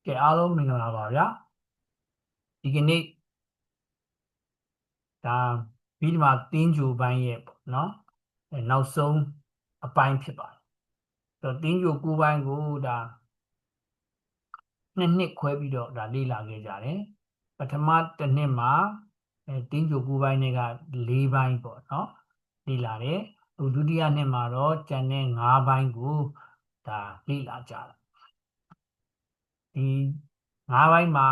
ကဲအားလုံးမင်္ဂလာပါဗျာဒီကနေ့ဒါပြီးဒီမှာတင်းကြိုပိုင်းရဲ့ပေါ့နော်နောက်ဆုံးအပိုင်းဖြစ်ပါတယ်တင်းကြို9ပိုင်းကိုဒါနှစ်ခွဲပြီးတော့ဒါလေ့လာခဲ့ကြတယ်ပထမတစ်နှစ်မှာတင်းကြို9ပိုင်းတွေက4ပိုင်းပေါ့နော်လေ့လာတယ်ဒုတိယနှစ်မှာတော့ကျန်တဲ့5ပိုင်းကိုဒါလေ့လာကြတယ်ဒီ5ပိုင်းမှာ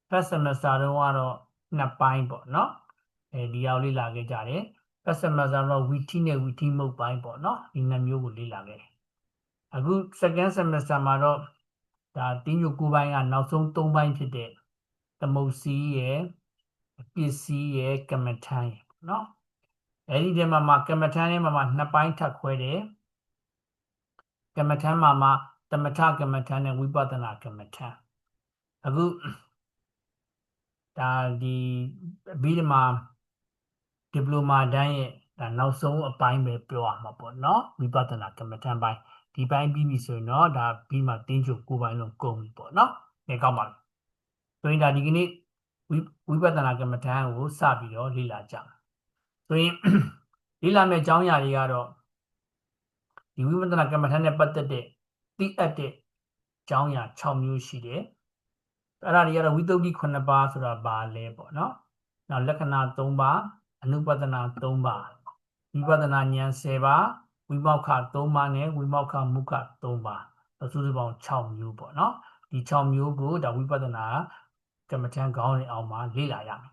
first semester တုန်းကတော့2ပိုင်းပေါ့နော်ဒီရောက်လေ့လာခဲ့ကြတယ် first semester တော့ wiki နဲ့ wiki မုတ်ပိုင်းပေါ့နော်ဒီနှစ်မျိုးကိုလေ့လာခဲ့တယ်အခု second semester မှာတော့ဒါတင်းညို9ပိုင်းကနောက်ဆုံး3ပိုင်းဖြစ်တဲ့သမုတ်စီရဲ့ပစ္စည်းရဲ့ကမ္မထမ်းရဲ့ပေါ့နော်အဲဒီထဲမှာကမ္မထမ်းထဲမှာ2ပိုင်းထပ်ခွဲတယ်ကမ္မထမ်းမှာသမထကမ္မထမ်းနဲ့ဝိပဿနာကမ္မထမ်းအခုဒါဒီပြီးဒီမှာဒီပလိုမာတန်းရဲ့ဒါနောက်ဆုံးအပိုင်းပဲပြောရမှာပေါ့နော်ဝိပဿနာကမ္မထမ်းပိုင်းဒီပိုင်းပြီးပြီဆိုရင်တော့ဒါပြီးမှတင်းချုပ်9ပိုင်းလုံးကုန်ပြီပေါ့နော်ဒီကောက်ပါဆိုရင်ဒါဒီကနေ့ဝိပဿနာကမ္မထမ်းကိုစပြီးတော့လေ့လာကြမယ်ဆိုရင်လေ့လာမယ့်အကြောင်းအရာတွေကတော့ဒီဝိပဿနာကမ္မထမ်းနဲ့ပတ်သက်တဲ့သိအပ်တဲ့အကြောင်းအရာ6မျိုးရှိတယ်အဲ့ဒါတွေကတော့ဝိသုဒ္ဓိ9ပါးဆိုတာဘာလဲပေါ့နော်နောက်လက္ခဏာ3ပါးအနုပဒနာ3ပါးဝိပဿနာဉာဏ်10ပါးဝိမောက္ခ3ပါးနဲ့ဝိမောက္ခမုခ3ပါးစုစုပေါင်း6မျိုးပေါ့နော်ဒီ6မျိုးကိုဒါဝိပဿနာကမ္မထမ်းခေါင်းစဉ်အောင်မှာလေ့လာရမ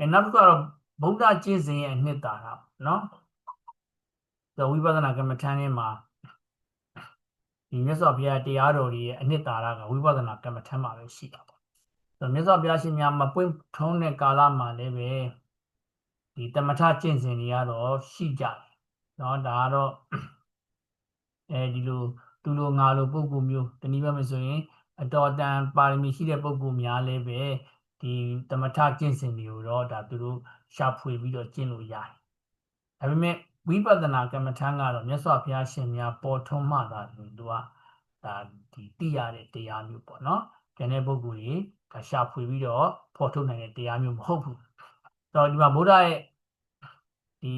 ယ်နောက်တစ်ခုကတော့ဗုဒ္ဓကျင့်စဉ်ရဲ့အနှစ်သာရနော်ဆိုဝိပဿနာကမ္မထမ်းထဲမှာဒီမြတ်စွာဘုရားတရားတော်တွေရဲ့အနှစ်သာရကဝိပဿနာကမ္မထမ်းမှာပဲရှိတာပေါ့ဆိုမြတ်စွာဘုရားရှင်များမပွင့်ထုံးတဲ့ကာလမှာလည်းပဲဒီတမထကျင့်စဉ်တွေကတော့ရှိကြတယ်เนาะဒါကတော့ဒီလိုသူလိုငါလိုပုဂ္ဂိုလ်မျိုးတနည်းပြောမယ်ဆိုရင်အတော်တန်ပါရမီရှိတဲ့ပုဂ္ဂိုလ်များလည်းပဲဒီတမထကျင့်စဉ်တွေကိုတော့ဒါသူတို့ရှာဖွေပြီးတော့ကျင့်လို့ရတယ်ဒါပေမဲ့ဝိပဿနာကမ္မထမ်းကတော့မြတ်စွာဘုရားရှင်များပေါ်ထွန်းမှသာသူကဒါဒီသိရတဲ့တရားမျိုးပေါ့နော်ကျန်တဲ့ပုဂ္ဂိုလ်တွေဒါရှာဖွေပြီးတော့ဖော်ထုတ်နိုင်တဲ့တရားမျိုးမဟုတ်ဘူးတော့ဒီမှာဗုဒ္ဓရဲ့ဒီ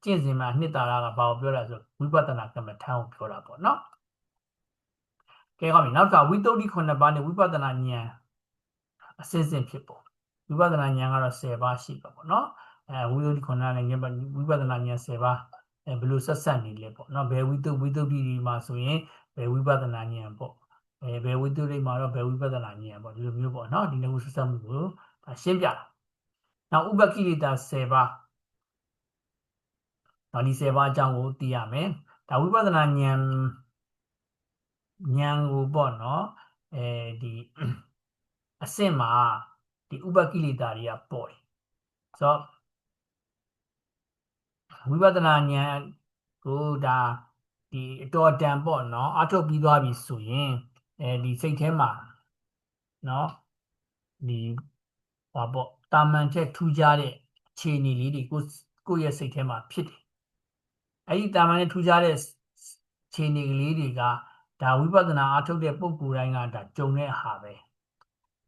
ကျင့်စဉ်မှာနှစ်သာရကဘာကိုပြောတာဆိုဝိပဿနာကမ္မထမ်းကိုပြောတာပေါ့နော်ကဲဟုတ်ပြီနောက်ကဝိသုဒ္ဓိ9ပါးနဲ့ဝိပဿနာဉာဏ်အစစ်စစ်ဖြစ်ပေါ်ဝိပဿနာဉာဏ်ကတော့10ပါးရှိပါပေါ့နော်ဝိသုဒ္ဓိ9နဲ့ဝိပဿနာဉာဏ်10ပါးဘယ်လိုဆက်ဆက်နေလဲပေါ့နော်ဘယ်ဝိသုဒ္ဓိဒီမှာဆိုရင်ဘယ်ဝိပဿနာဉာဏ်ပေါ့ဘယ်ဝိသုဒ္ဓိမှာတော့ဘယ်ဝိပဿနာဉာဏ်ပေါ့ဒီလိုမျိုးပေါ့နော်ဒီနှစ်ခုဆက်ဆက်မှုကိုရှင်းပြတာနောက်ဥပကိလေသာ10ပါးနောက်ဒီ10ပါးအကြောင်းကိုသိရမယ်ဒါဝိပဿနာဉာဏ်ကိုပေါ့နော်ဒီအဆင့်မှာဒီဥပကိလေသာတွေကပေါ်တယ်ဆိုတော့ဝိပဿနာဉာဏ်ကိုဒါဒီအတော်တန်ပေါ့နော်အထုတ်ပြီးသွားပြီဆိုရင်ဒီစိတ်ထဲမှာနော်ဒီဟာပေါ့တာမန်ချက်ထူးခြားတဲ့အခြေအနေလေးတွေကိုယ့်ရဲ့စိတ်ထဲမှာဖြစ်တယ်အဲ့ဒီတာမန်နဲ့ထူးခြားတဲ့အခြေအနေကလေးတွေကဒါဝိပဿနာအထုတ်တဲ့ပုဂ္ဂိုလ်တိုင်းကဒါကြုံတဲ့ဟာပဲ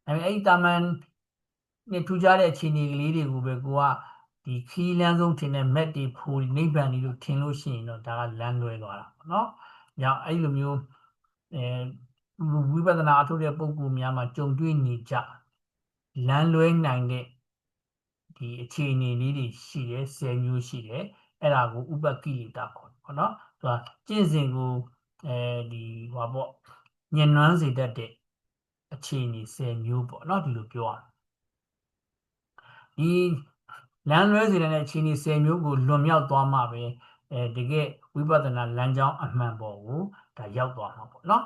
အဲ့ဒီတာမန်နဲ့ထူးခြားတဲ့အခြေအနေကလေးတွေကိုပဲကိုကဒီခီးလန်းဆုံးထင်တဲ့မက်တွေဖိုးနိဗ္ဗာန်လို့ထင်လို့ရှိရင်တော့ဒါကလမ်းလွဲသွားတာပေါ့နော်။ညအဲ့လိုမျိုးဝိပဿနာအထုတ်တဲ့ပုဂ္ဂိုလ်များမှာကြုံတွေ့နေကြလမ်းလွဲနိုင်တဲ့ဒီအခြေအနေလေးတွေရှိတယ်10မျိုးရှိတယ်အဲ့ဒါကိုဥပကိလေသာခေါ်တယ်ပေါ့နော်။သူကကျင့်စဉ်ကိုဒီဟောပေါ့ညှဉ်းနှွမ်းစေတတ်တဲ့အခြေအနေ10မျိုးပေါ့နော်ဒီလိုပြောရဒီလမ်းလွဲစေတဲ့အခြေအနေ10မျိုးကိုလွန်မြောက်သွားမှပဲတကယ်ဝိပဿနာလမ်းကြောင်းအမှန်ပေါ်ကိုဒါရောက်သွားမှာပေါ့နော်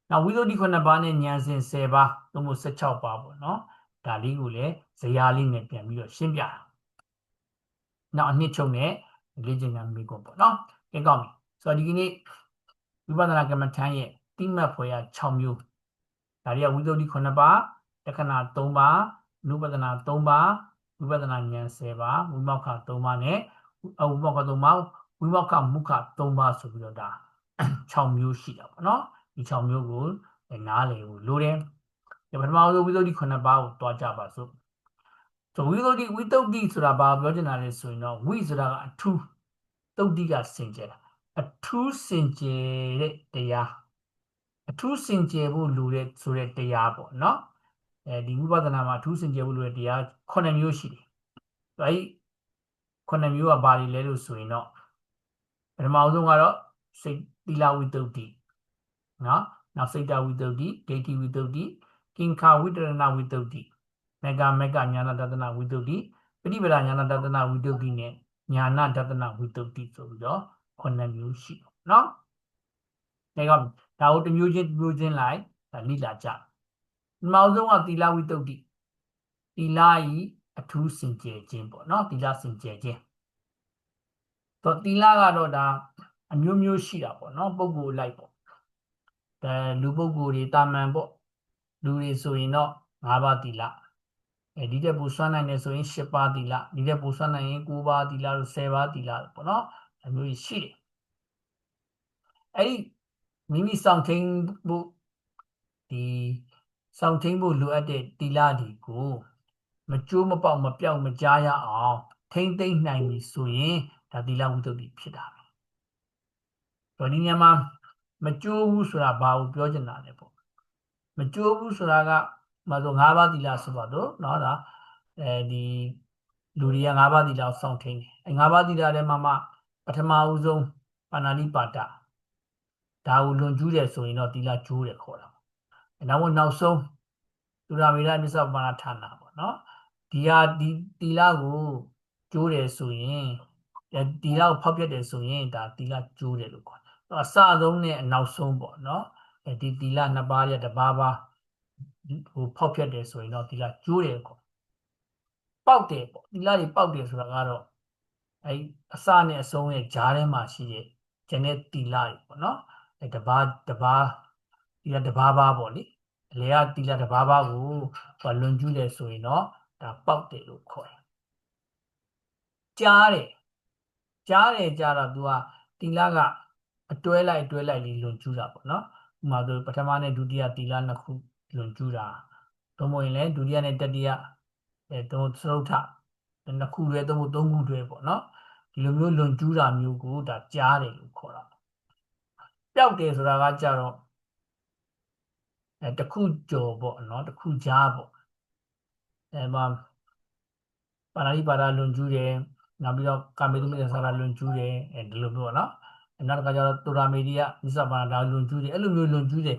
နောက်ဝိသုဒ္ဓိ9ပါးနဲ့ဉာဏ်စဉ်10ပါးသို့မဟုတ်16ပါးပေါ့နော်ဒါလေးကိုလည်းဇယားလေးနဲ့ပြန်ပြီးတော့ရှင်းပြတာနောက်အနှစ်ချုပ်နဲ့လေ့ကျင့်ခန်းမိကုန်ပေါ့နော်ကဲကောင်းပြီဆိုတော့ဒီကနေ့ဝိပဿနာကမ္မထမ်းရဲ့တိမှတ်ဖွယ်ရ6မျိုးဒါတွေကဝိသုဒ္ဓိ9ပါးလက္ခဏာ3ပါးအနုပဒနာ3ပါးဝိပဿနာဉာဏ်10ပါးဝိမောက္ခ3ပါးနဲ့ဝိမောက္ခ3ပါးဝိမောက္ခမုခ3ပါးဆိုပြီးတော့ဒါ6မျိုးရှိတာပေါ့နော်ဒီ ဒီ6မျိုးကိုနားလည်ဖို့လိုတယ်ပထမဆုံးဝိသုဒ္ဓိ9ပါးကိုတွားကြပါစို့ဆိုဝိသုဒ္ဓိဆိုတာဘာပြောချင်တာလဲဆိုရင်တော့ဝိဆိုတာကအထူးသုဒ္ဓိကစင်ကြယ်တာအထူးစင်ကြယ်တဲ့တရားအထူးစင်ကြယ်ဖို့လိုတဲ့ဆိုတဲ့တရားပေါ့နော်ဒီဝိပဿနာမှာအထူးစင်ကြယ်ဖို့လိုတဲ့တရား9မျိုးရှိတယ်အဲဒီ9မျိုးကဘာတွေလဲလို့ဆိုရင်တော့ပထမဆုံးကတော့စိတ်သီလဝိသုဒ္ဓိနော်နောက်စိတ်တဝိသုဒ္ဓိဒိဋ္ဌိဝိသုဒ္ဓိကင်္ခာဝိတရဏဝိသုဒ္ဓိမေဃညာဏတတနာဝိသုဒ္ဓိပฏิပဒါညာဏတတနာဝိသုဒ္ဓိနဲ့ညာဏတတနာဝိသုဒ္ဓိဆိုပြီးတော့9မျိုးရှိတယ်နော်ဒါကိုတစ်မျိုးချင်းလိုက်လိလာကြပထမဆုံးကသီလဝိသုဒ္ဓိသီလဤအထူးစင်ကြယ်ခြင်းပေါ့နော်သီလစင်ကြယ်ခြင်းတော့သီလကတော့ဒါအမျိုးမျိုးရှိတာပေါ့နော်ပုဂ္ဂိုလ်လိုက်ပေါ့လူပုဂ္ဂိုလ်တွေတာမန်ပေါ့လူတွေဆိုရင်တော့5ပါးသီလဒီတက်ပူဆွမ်းနိုင်တယ်ဆိုရင်10ပါးသီလဒီတက်ပူဆွမ်းနိုင်ရင်9ပါးသီလလို့10ပါးသီလပေါ့နော်အမျိုးရှိတယ်အဲ့ဒီမိမိစောင့်ထိန်ဖို့စောင့်ထိန်ဖို့လိုအပ်တဲ့သီလတွေကိုမကျိုးမပေါက်မပြောက်မကြားရအောင်ထိမ့်သိမ့်နိုင်ပြီဆိုရင်ဒါသီလဝိသုဒ္ဓိဖြစ်တာပဲဒီညမှာမကျိုးဘူးဆိုတာဘာကိုပြောချင်တာလဲပေါ့မကျိုးဘူးဆိုတာကမဆို5ပါးသီလဆိုပါတော့เนาะဒါဒီလူတွေက5ပါးသီလကိုစောင့်ထိန်တယ်5ပါးသီလထဲမှာမှပထမဦးဆုံးပါဏာတိပါဒဒါကိုလွန်ကျူးတယ်ဆိုရင်တော့သီလကျိုးတယ်ခေါ်တာနောက်ဆုံးသုရာမေရမြစ္ဆပမာဏဌာနပေါ့နော်ဒီသီလကိုကျိုးတယ်ဆိုရင်သီလကိုဖောက်ပြတယ်ဆိုရင်ဒါသီလကျိုးတယ်လို့ခေါ်တယ်အစဆုံးနဲ့အနောက်ဆုံးပေါ့နော်ဒီသီလ2ပါးရတစ်ပါးဟိုဖောက်ပြတယ်ဆိုရင်တော့သီလကျိုးတယ်ခေါ်ပေါက်တယ်ပေါ့သီလတွေပေါက်တယ်ဆိုတာကတော့အစနဲ့အဆုံးရဲ့ကြားထဲမှာရှိတဲ့ကျန်တဲ့သီလတွေပေါ့နော်တပါးသီလတစ်ပါးပေါ့လေအလေကသီလတစ်ပါးကိုလွန်ကျူးတယ်ဆိုရင်တော့ဒါပေါက်တယ်လို့ခေါ်တယ်ကြားတယ်ကြတော့ तू ကသီလကအတွဲလိုက်လေးလွန်ကျူးတာပေါ့နော်ဥပမာဆိုပထမနဲ့ဒုတိယသီလ2ခုလွန်ကျူးတာသို့မဟုတ်ရင်လည်းဒုတိယနဲ့တတိယသုတ္ထ2ခုတွဲ3ခုတွဲပေါ့နော်ဒီလိုမျိုးလွန်ကျူးတာမျိုးကိုဒါကြားတယ်လို့ခေါ်တာပျောက်တယ်ဆိုတာကကြတော့တစ်ခုကျော်ပေါ့နော်တစ်ခုကြားပေါ့မှာပါဏာတိပါဒလွန်ကျူးတယ်နောက်ပြီးတော့ကာမေတုမိစ္ဆာလွန်ကျူးတယ်ဒီလိုမျိုးပေါ့နော်နောက်တစ်ခါကျတော့သုရာမေရိယမိစ္ဆာပါဏာလွန်ကျူးတယ်အဲ့လိုမျိုးလွန်ကျူးတယ်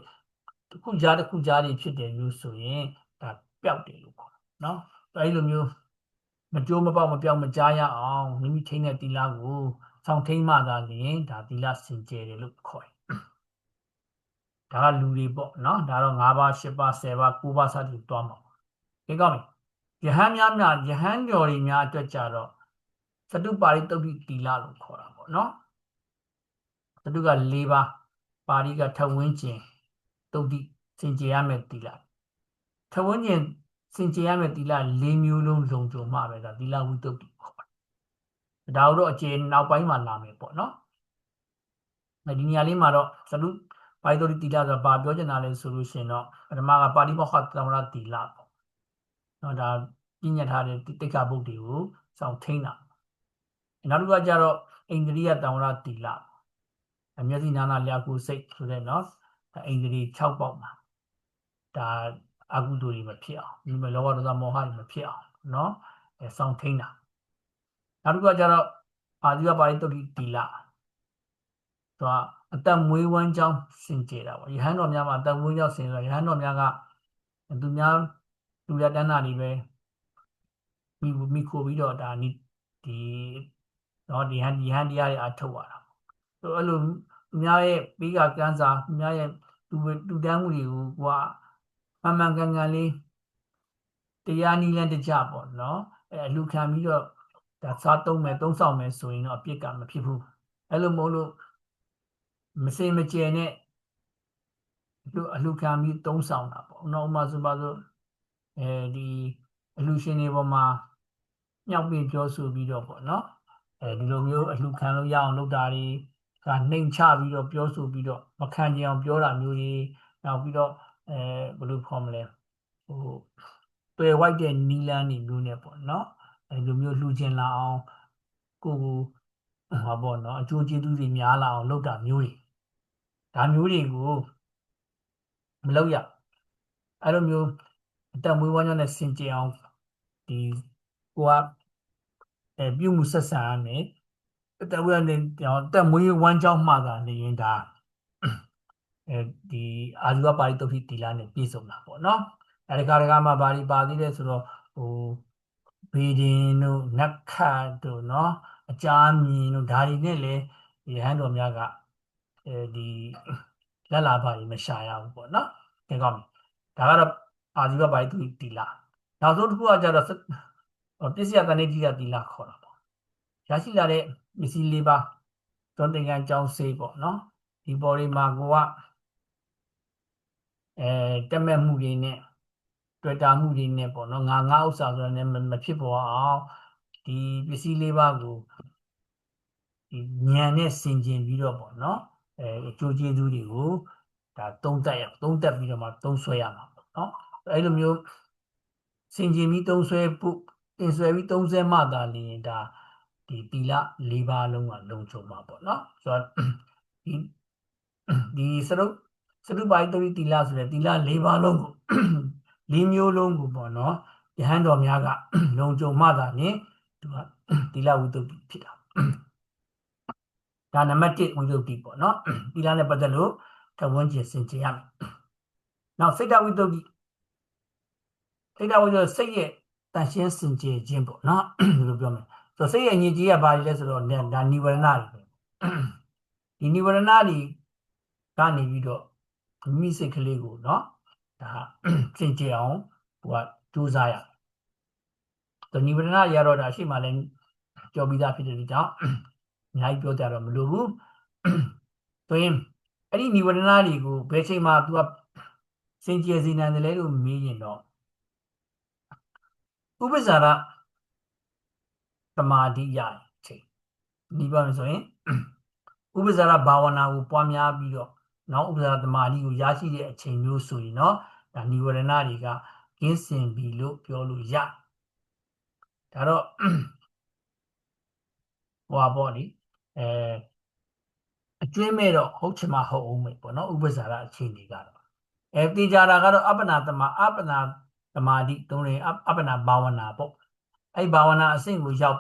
တစ်ခုကြားတွေဖြစ်တယ်မျိုးဆိုရင်ဒါပျောက်တယ်လို့ခေါ်တာနော်အဲ့လိုမျိုးမကြိုးမပေါက်မပြောက်မကြားရအောင်မိမိထိန်းတဲ့သီလကိုစောင့်ထိန်းမှသာလျှင်ဒါသီလစင်ကြယ်တယ်လို့ခေါ်တယ်ဒါကလူတွေပေါ့နော်ဒါတော့5ပါး10ပါး10ပါး9ပါးစသည်တွားမှာဒီကောင်းပြီယဟန်ကျော်တွေများအတွက်ကြတော့သတုပါရိတုတ်တိသီလလို့ခေါ်တာပေါ့နော်သတုက4ပါးပါဠိကထဝင်းကျင်တုတ်တိစင်ကြယ်ရမယ်သီလထဝင်းကျင်စင်ကြယ်ရမယ်သီလ4မျိုးလုံးလုံခြုံမှပဲဒါသီလဝိတုတ်တိခေါ်တယ်ဒါတော့အခြေနောက်ပိုင်းမှာလာမယ်ပေါ့နော်ဒီနေရာလေးမှာတော့သတုပါရိတုတ်တိသီလဆိုတာဘာပြောချင်တာလဲဆိုလို့ရှိရင်တော့ပထမကပါဠိမောက္ခသမရသီလပေါ့နော်ဒါပြညတ်ထားတဲ့တိက္ခာပုဒ်တွေကိုစောင့်ထိန်းတာနောက်တစ်ခုကကြတော့အိန္ဒြိယတံဝရသီလမျက်စိနာနာလျှာကိုယ်စိတ်ဆိုတဲ့နော်အိန္ဒြိ6ပေါက်မှာဒါအကုသိုလ်တွေမဖြစ်အောင်ဒီမှာလောဘဒေါသမောဟတွေမဖြစ်အောင်နော်စောင့်ထိန်းတာနောက်တစ်ခုကကြတော့အာဇီဝပါရိတုတ်တိသီလသူကအသက်မွေးဝမ်းကြောင်းစင်ကြယ်တာပေါ့ယဟန်တော်များမှာအသက်မွေးကြောင်းစင်ကြယ်ယဟန်တော်များကသူများလူရတန်းတာတွေပဲမိခိုပြီးတော့ဒါဒီနော်ဒီဟန်တရားတွေအထုတ်ရတာဆိုအဲ့လိုသူများရဲ့ပြီးကကန်းစာသူများရဲ့တူတန်းမှုတွေကိုကမှန်ကန်လေးတရားနည်းလမ်းတကျပေါ့နော်လူခံပြီးတော့ဒါစားသုံးဆောင်မယ်ဆိုရင်တော့အပြစ်ကမဖြစ်ဘူးအဲ့လိုမဟုတ်လို့မစင်မကြယ်နဲ့အလူခံပြီးသုံးဆောင်တာပေါ့နောက်မှဆိုပါဆိုဒီအလူရှင်တွေပေါ်မှာညှောက်ပြီးပြောဆိုပြီးတော့ပေါ့နော်ဒီလိုမျိုးအလူခံလို့ရအောင်လုပ်တာတွေ ဒါနှိမ်ချပြီးတော့ပြောဆိုပြီးတော့မခံကြအောင်ပြောတာမျိုးတွေနောက်ပြီးတော့ဘယ်လိုခေါ်မလဲဟိုတွယ်ဝိုက်တဲ့နီလန်းတွေမျိုးနဲ့ပေါ့နော်အဲလိုမျိုးလှူကျင်လာအောင်ကိုဟာပေါ့နော်အကျိုးကျေးဇူးတွေများလာအောင်လုပ်တာမျိုးတွေဒါမျိုးတွေကိုမလုပ်ရအဲ့လိုမျိုးအတက်မွေးဝမ်းကြောင်းနဲ့စင်ကြယ်အောင်ဒီကိုကပြုမှုဆက်ဆံရမယ်အတက်မွေးနဲ့တက်မွေးဝမ်းကြောင်းမှသာနေရင်ဒါဒီအာဇီဝပါဠိတုတ်တိတီလာနဲ့ပြည့်စုံတာပေါ့နော်အဲဒီကမှဘာတွေပါသေးလဲဆိုတော့ဟိုဘေဒင်တို့နက္ခတ်တို့နော်အကြာမြင်တို့ဒါတွေနဲ့လည်းရဟန်းတော်များကဒီလက်လာပါတွေမရှာရဘူးပေါ့နော်ဒီကောင်းဒါကတော့အာဇီဝပါဠိတုတ်တိတီလာနောက်ဆုံးတစ်ခုကကြတော့ပစ္စယတဏိတိယတီလာခေါ်တာပေါ့ရရှိလာတဲ့ပစ္စည်း၄ပါးသွန်သင်္ကန်းကြောင်းစေးပေါ့နော်ဒီပေါ်တွေမှာကိုကတက်မဲ့မှုတွေနဲ့တွေ့တာမှုတွေနဲ့ပေါ့နော်ငါဥစ္စာဆိုတော့လည်းမဖြစ်ပေါ်အောင်ဒီပစ္စည်း၄ပါးကိုဒီဉာဏ်နဲ့ဆင်ခြင်ပြီးတော့ပေါ့နော်အကျိုးကျေးဇူးတွေကိုဒါသုံးသပ်ပြီးတော့မှသုံးဆွဲရမှာပေါ့နော်အဲ့လိုမျိုးဆင်ခြင်ပြီးသုံးဆွဲဖို့တင်ဆွဲပြီးသုံးဆွဲမှသာလျင်ဒါဒီသီလ၄ပါးလုံးကလုံခြုံမှာပေါ့နော်ဆိုတော့ဒီစရုပ်ပါဠိတုတ်တိသီလဆိုတဲ့သီလ၄ပါးလုံးကို၄မျိုးလုံးကိုပေါ့နော်ယဟန်တော်များကလုံခြုံမှသာလျင်သူကသီလဝိတ္တုဖြစ်တာဒါနံပါတ်1ဝိတ္တုပေါ့နော်သီလနဲ့ပတ်သက်လို့တဝန်းကျင်စင်ကြယ်ရမယ်နောက်စိတ်တဝိတ္တုစိတ်ရဲ့တန်ရှင်းစင်ကြယ်ခြင်းပေါ့နော်ဒီလိုပြောမယ်ဆိုစိတ်ရဲ့ညစ်ကြေးကဘာလဲဆိုတော့ဒါနိဝရဏတွေဒီနိဝရဏတွေကနေပြီးတော့မိစိတ်ကလေးကိုနော်ဒါစင်ကြယ်အောင်ဟိုကကြိုးစားရဆိုနိဝရဏတွေကတော့ဒါရှိမှလည်းကြော်ပြီးသားဖြစ်တဲ့ကြောင့်အများကြီးပြောကြတော့မလိုဘူးဆိုရင်အဲ့ဒီနိဝရဏတွေကိုဘယ်ချိန်မှ तू ကစင်ကြယ်စေနိုင်တယ်လဲလို့မေးရင်တော့ဥပ္ပဇာရသမာဓိရချိန်ဒီပြောမယ်ဆိုရင်ဥပ္ပဇာရဘာဝနာကိုပွားများပြီးတော့နောက်ဥပ္ပဇာရသမာဓိကိုရရှိတဲ့အချိန်မျိုးဆိုရင်တော့ဒါနိဝရဏတွေကကင်းစင်ပြီလို့ပြောလို့ရဒါတော့ဟိုပါပေါ့လေအကျွင်းမဲ့တော့ဟုတ်ချင်မှဟုတ်အောင်မယ်ပေါ့နော်ဥပ္ပဇာရအခြေအနေကတော့တေချာတာကတော့အပ္ပနာသမာဓိတုံးရင်အပ္ပနာဘာဝနာပေါ့အဲ့ဘာဝနာအဆင့်ကိုရောက်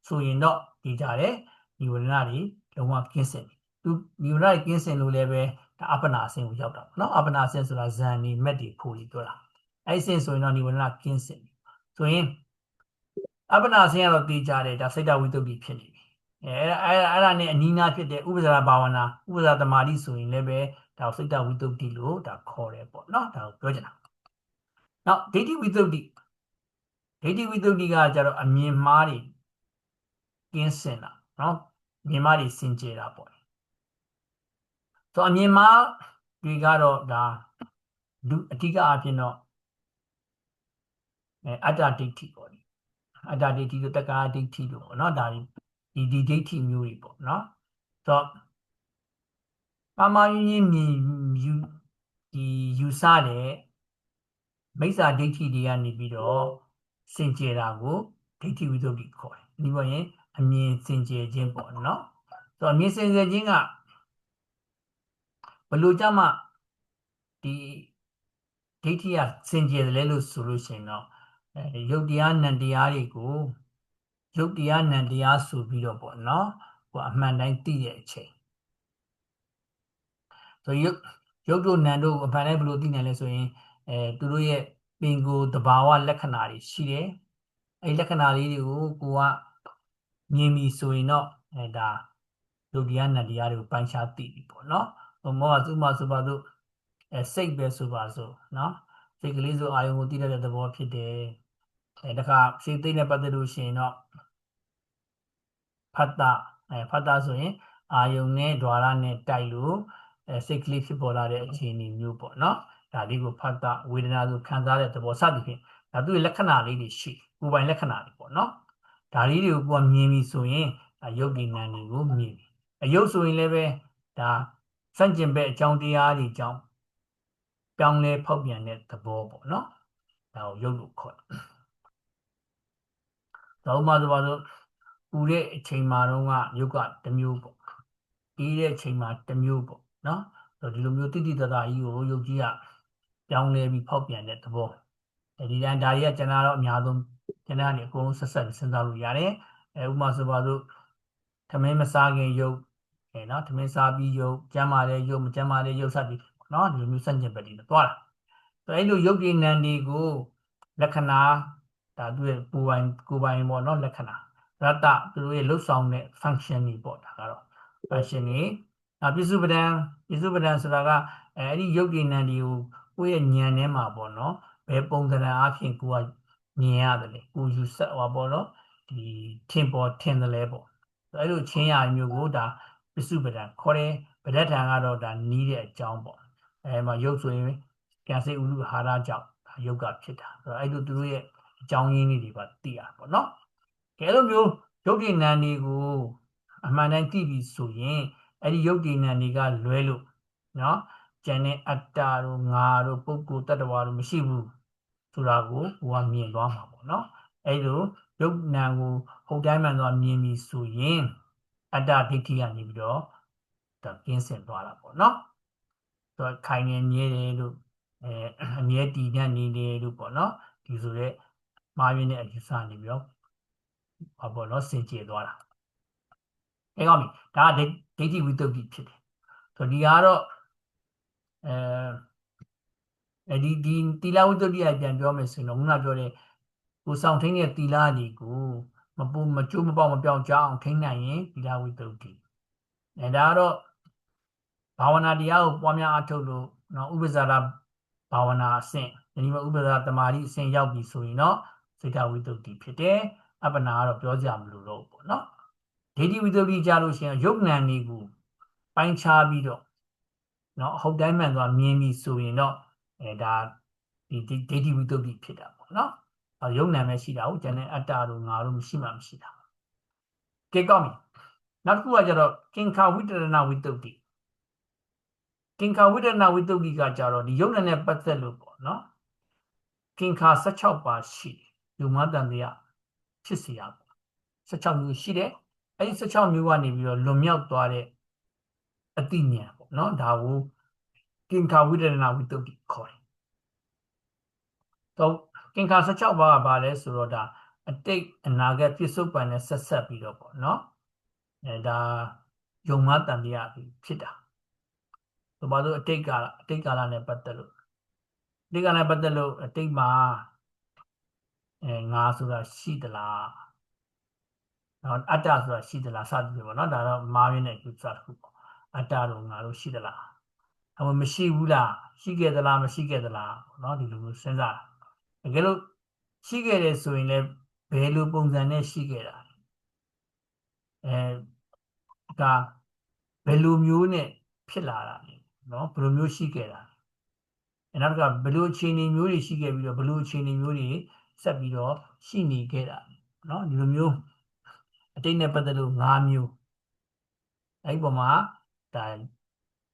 ဆိုရင်တော့တေချာတယ်ဒီဝရဏတွေလုံးဝကင်းစင်သူဒီဝရဏတွေကင်းစင်လို့လည်းပဲဒါအပ္ပနာအဆင့်ကိုရောက်တာပေါ့နော်အပ္ပနာအဆင့်ဆိုတာဇန်နေမက်တွေဖို့တွေပြောတာအဲ့အဆင့်ဆိုရင်တော့ဒီဝရဏကင်းစင်ဆိုရင်အပ္ပနာအဆင့်ကတော့တေချာတယ်ဒါစိတ်တဝိတ္တုဖြစ်နေပြီအဲ့ဒါနဲ့အနီးနားဖြစ်တဲ့ဥပ္ပဇာဘာဝနာဥပ္ပဇာသမာဓိဆိုရင်လည်းပဲဒါစိတ်တဝိတ္တုလို့ဒါခေါ်တယ်ပေါ့နော်ဒါကိုပြောချင်တာနောက်ဒိဋ္ဌိဝိတ္တုကကြတော့အမြင်မှားတွေကင်းစင်တာနော်မြင်မှားတွေစင်ကြယ်တာပေါ့ဆိုအမြင်မှားတွေကတော့ဒါအဓိကအဖြစ်တော့အတ္တဒိဋ္ဌိပေါ့လေအတ္တဒိဋ္ဌိတို့တက္ကာဒိဋ္ဌိတို့ပေါ့နော်ဒါဒီဒိဋ္ဌိမျိုးတွေပေါ့နော်ဆိုတော့ပါမယဉ်မြင်ယူဆတဲ့မိစ္ဆာဒိဋ္ဌိတွေကနေပြီးတော့စင်ကြယ်တာကိုဒိဋ္ဌိဝိတ္တုခေါ်တယ်ဒီပေါ်ရင်အမြင်စင်ကြယ်ခြင်းပေါ့နော်ဆိုတော့အမြင်စင်ကြယ်ခြင်းကဘယ်လိုကြမှဒီဒိဋ္ဌိကစင်ကြယ်တယ်လဲလို့ဆိုလို့ရှိရင်တော့ရုပ်တရားနံတရားတွေကိုရုပ်တရားနံတရားဆိုပြီးတော့ပေါ့နော်ဟိုအမှန်တိုင်းသိတဲ့အချိန်ဆိုရုပ်တို့နံတို့အမှန်တိုင်းဘယ်လိုသိနိုင်လဲဆိုရင်သူတို့ရဲ့ပင်ကိုယ်တဘာဝလက္ခဏာတွေရှိတယ်အဲ့လက္ခဏာလေးတွေကိုကိုကမြင်ပြီဆိုရင်တော့ဒါရုပ်တရားနံတရားတွေကိုပိုင်းခြားသိပြီပေါ့နော်ဟိုမောကသူ့မှာဆိုပါတော့စိတ်ပဲဆိုပါဆိုနော်စိတ်ကလေးဆိုအာယုံကိုသိတတ်တဲ့သဘောဖြစ်တယ်တခါစိတ်သိနဲ့ပတ်သက်လို့ရှိရင်တော့ဖတ်တာဆိုရင်အာယုံနဲ့ द्वार နဲ့တိုက်လို့စိတ်ကလေးဖြစ်ပေါ်လာတဲ့အခြေအနေမျိုးပေါ့နော်ဒါလေးကိုဖတ်တာဝေဒနာဆိုခံစားတဲ့သဘောစသဖြင့်ဒါသူ့ရဲ့လက္ခဏာလေးတွေရှိကိုယ်ပိုင်လက္ခဏာတွေပေါ့နော်ဒါလေးတွေကိုကိုယ်ကမြင်ပြီဆိုရင်ရုပ်ဒီနာမ်တွေကိုမြင်ပြီ အယုတ်ဆိုရင်လည်းပဲဒါစန့်ကျင်ဘက်အကြောင်းတရားတွေကြောင့်ပြောင်းလဲဖောက်ပြန်တဲ့သဘောပေါ့နော်ဒါကိုယုတ်လို့ခေါ်တယ်ဒါဥပမာဆိုပါစို့ပူတဲ့အချိန်မှာတော့ယုတ်ကတစ်မျိုးပေါ့အေးတဲ့အချိန်မှာတစ်မျိုးပေါ့နော်ဒီလိုမျိုးတိတိတသာကြီးကိုယုတ်ကြီးကပြောင်းလဲပြီးဖောက်ပြန်တဲ့သဘောဒီတိုင်းဒါတွေကကျွန်တော်တော့အများဆုံးကျွန်တော်ကနေအကုန်လုံးဆက်ဆက်စဉ်းစားလို့ရတယ်ဥပမာဆိုပါစို့ထမင်းမစားခင်ယုတ်နော်ထမင်းစားပြီးယုတ်ကျမ်းမာတဲ့ယုတ်မကျမ်းမာတဲ့ယုတ်စသည်နော်ဒီလိုမျိုးစန့်ကျင်ဘက်တွေသွားတာအဲ့လိုယုတ်ဒီနံတွေကိုလက္ခဏာဒါသူရဲ့ကိုယ်ပိုင်ပေါ့နော်လက္ခဏာရတ္တသူတို့ရဲ့လှုပ်ဆောင်တဲ့ function တွေပေါ့ဒါကတော့ function တွေပြစ္စုပဒံဆိုတာကအဲ့ဒီယုတ်ဒီနံတွေကိုကိုယ့်ရဲ့ဉာဏ်ထဲမှာပေါ့နော်ဘယ်ပုံစံအဖြစ်ကိုကမြင်ရတယ်လေကိုယူဆဟောပေါ့နော်ဒီထင်တယ်လေပေါ့အဲ့လိုချင်းရာမျိုးကိုဒါပစ္စုပဒံခေါ်တယ်ပဋ္ဌာန်ကတော့ဒါနီးတဲ့အကြောင်းပေါ့မှာယုတ်ဆိုရင်ကံစိတ်ဥဒ္ဓဟာရကြောင့်ယုတ်ကဖြစ်တာအဲ့လိုသူတို့ရဲ့အကြောင်းရင်းလေးတွေပါသိရပေါ့နော်ကဲလိုမျိုးယုတ်ဒီနံတွေကိုအမှန်တမ်းသိပြီဆိုရင်အဲ့ဒီယုတ်ဒီနံတွေကလွဲလို့နော်ကျန်တဲ့အတ္တတို့ငါတို့ပုဂ္ဂိုလ်တ attva တို့မရှိဘူးဆိုတာကိုဟိုကမြင်သွားမှာပေါ့နော်အဲ့လိုယုတ်နံကိုဟုတ်တိုင်းမှန်သွားမြင်ပြီဆိုရင်အတ္တဒိဋ္ဌိကနေပြီးတော့ဒါကင်းစင်သွားတာပေါ့နော်ဆိုတော့ခိုင်နေမြဲတယ်လို့အမြဲတည်နေတယ်လို့ပေါ့နော်ဒီဆိုရဲမှားရင်းတဲ့အယူဆနေပြီးတော့ဘာပေါ့နော်စင်ကြယ်သွားတာအဲ့ကောင်းပြီဒါကဒိဋ္ဌိဝိတ္တုဖြစ်တယ်ဆိုဒီကတော့ဒီတီလာဝိတ္တုပြန်ပြောမယ်ဆိုရင်တော့ခုနပြောတဲ့ကိုဆောင်ထိန်တဲ့တီလာတွေကိုမကျိုးမပေါက်မပြောင်းကြအောင်ထိန်းနိုင်ရင်တီလာဝိတ္တုဒါကတော့ဘာဝနာတရားကိုပွားများအားထုတ်လို့နော်ဥပ္ပဇာရဘာဝနာအဆင့်ဒီမှာဥပ္ပဇာရတမာတိအဆင့်ရောက်ပြီဆိုရင်တော့စိတ်တဝိတ္တုဖြစ်တယ်အပ္ပနာကတော့ပြောကြမလို့တော့ပေါ့နော်ဒိဋ္ဌိဝိတ္တုကြလို့ရှိရင်ယုတ်နံတွေကိုပိုင်းခြားပြီးတော့နော်အဟုတ်တိုင်းမှန်သွားမြင်ပြီဆိုရင်တော့ဒါဒီဒိဋ္ဌိဝိတ္တုဖြစ်တာပေါ့နော်ယုတ်နံပဲရှိတာဟုတ်ကျန်တဲ့အတ္တတို့ငါတို့မရှိမှမရှိတာကဲကောင်းပြီနောက်တစ်ခုကကျတော့ကင်္ခာဝိတရဏဝိတ္တုကင်္ခာဝိတရဏဝိတ္တုကကြတော့ဒီယုတ်နံနဲ့ပတ်သက်လို့ပေါ့နော်ကင်္ခာ16ပါးရှိတယ်ယုံမတန်တရားဖြစ်စီရပေါ့16မျိုးရှိတယ်အဲ့ဒီ16မျိုးကနေပြီးတော့လွန်မြောက်သွားတဲ့အတိညာပေါ့နော်ဒါကိုကင်္ခာဝိတရဏဝိတ္တုခေါ်တယ်တော့ကင်္ခာ16ပါးကဘာလဲဆိုတော့ဒါအတိတ်အနာဂတ်ပြစ္ဆုတ်ပံနဲ့ဆက်ပြီးတော့ပေါ့နော်ဒါယုံမတန်တရားဖြစ်တာဆိုပါတော့အတိတ်ကာလနဲ့ပတ်သက်လို့အတိတ်ကာလနဲ့ပတ်သက်လို့အတိတ်မှာငါဆိုတာရှိသလားနော်အတ္တဆိုတာရှိသလားစသဖြင့်ပေါ့နော်ဒါတော့မာရင်းတဲ့ကုသတစ်ခုပေါ့အတ္တတို့ငါတို့ရှိသလားမရှိဘူးလားရှိခဲ့သလားမရှိခဲ့သလားနော်ဒီလိုမျိုးစဉ်းစားတကယ်လို့ရှိခဲ့တယ်ဆိုရင်လည်းဘယ်လိုပုံစံနဲ့ရှိခဲ့တာဒါဘယ်လိုမျိုးနဲ့ဖြစ်လာတာလဲနော်ဘယ်လိုမျိုးရှိခဲ့တာနောက်တစ်ခါဘယ်လိုအခြေအနေမျိုးတွေရှိခဲ့ပြီးတော့ဘယ်လိုအခြေအနေမျိုးတွေဆက်ပြီးတော့ရှိနေခဲ့တာနော်ဒီလိုမျိုးအတိတ်နဲ့ပတ်သက်လို့၅မျိုးအဲ့ဒီပုံမှာဒါ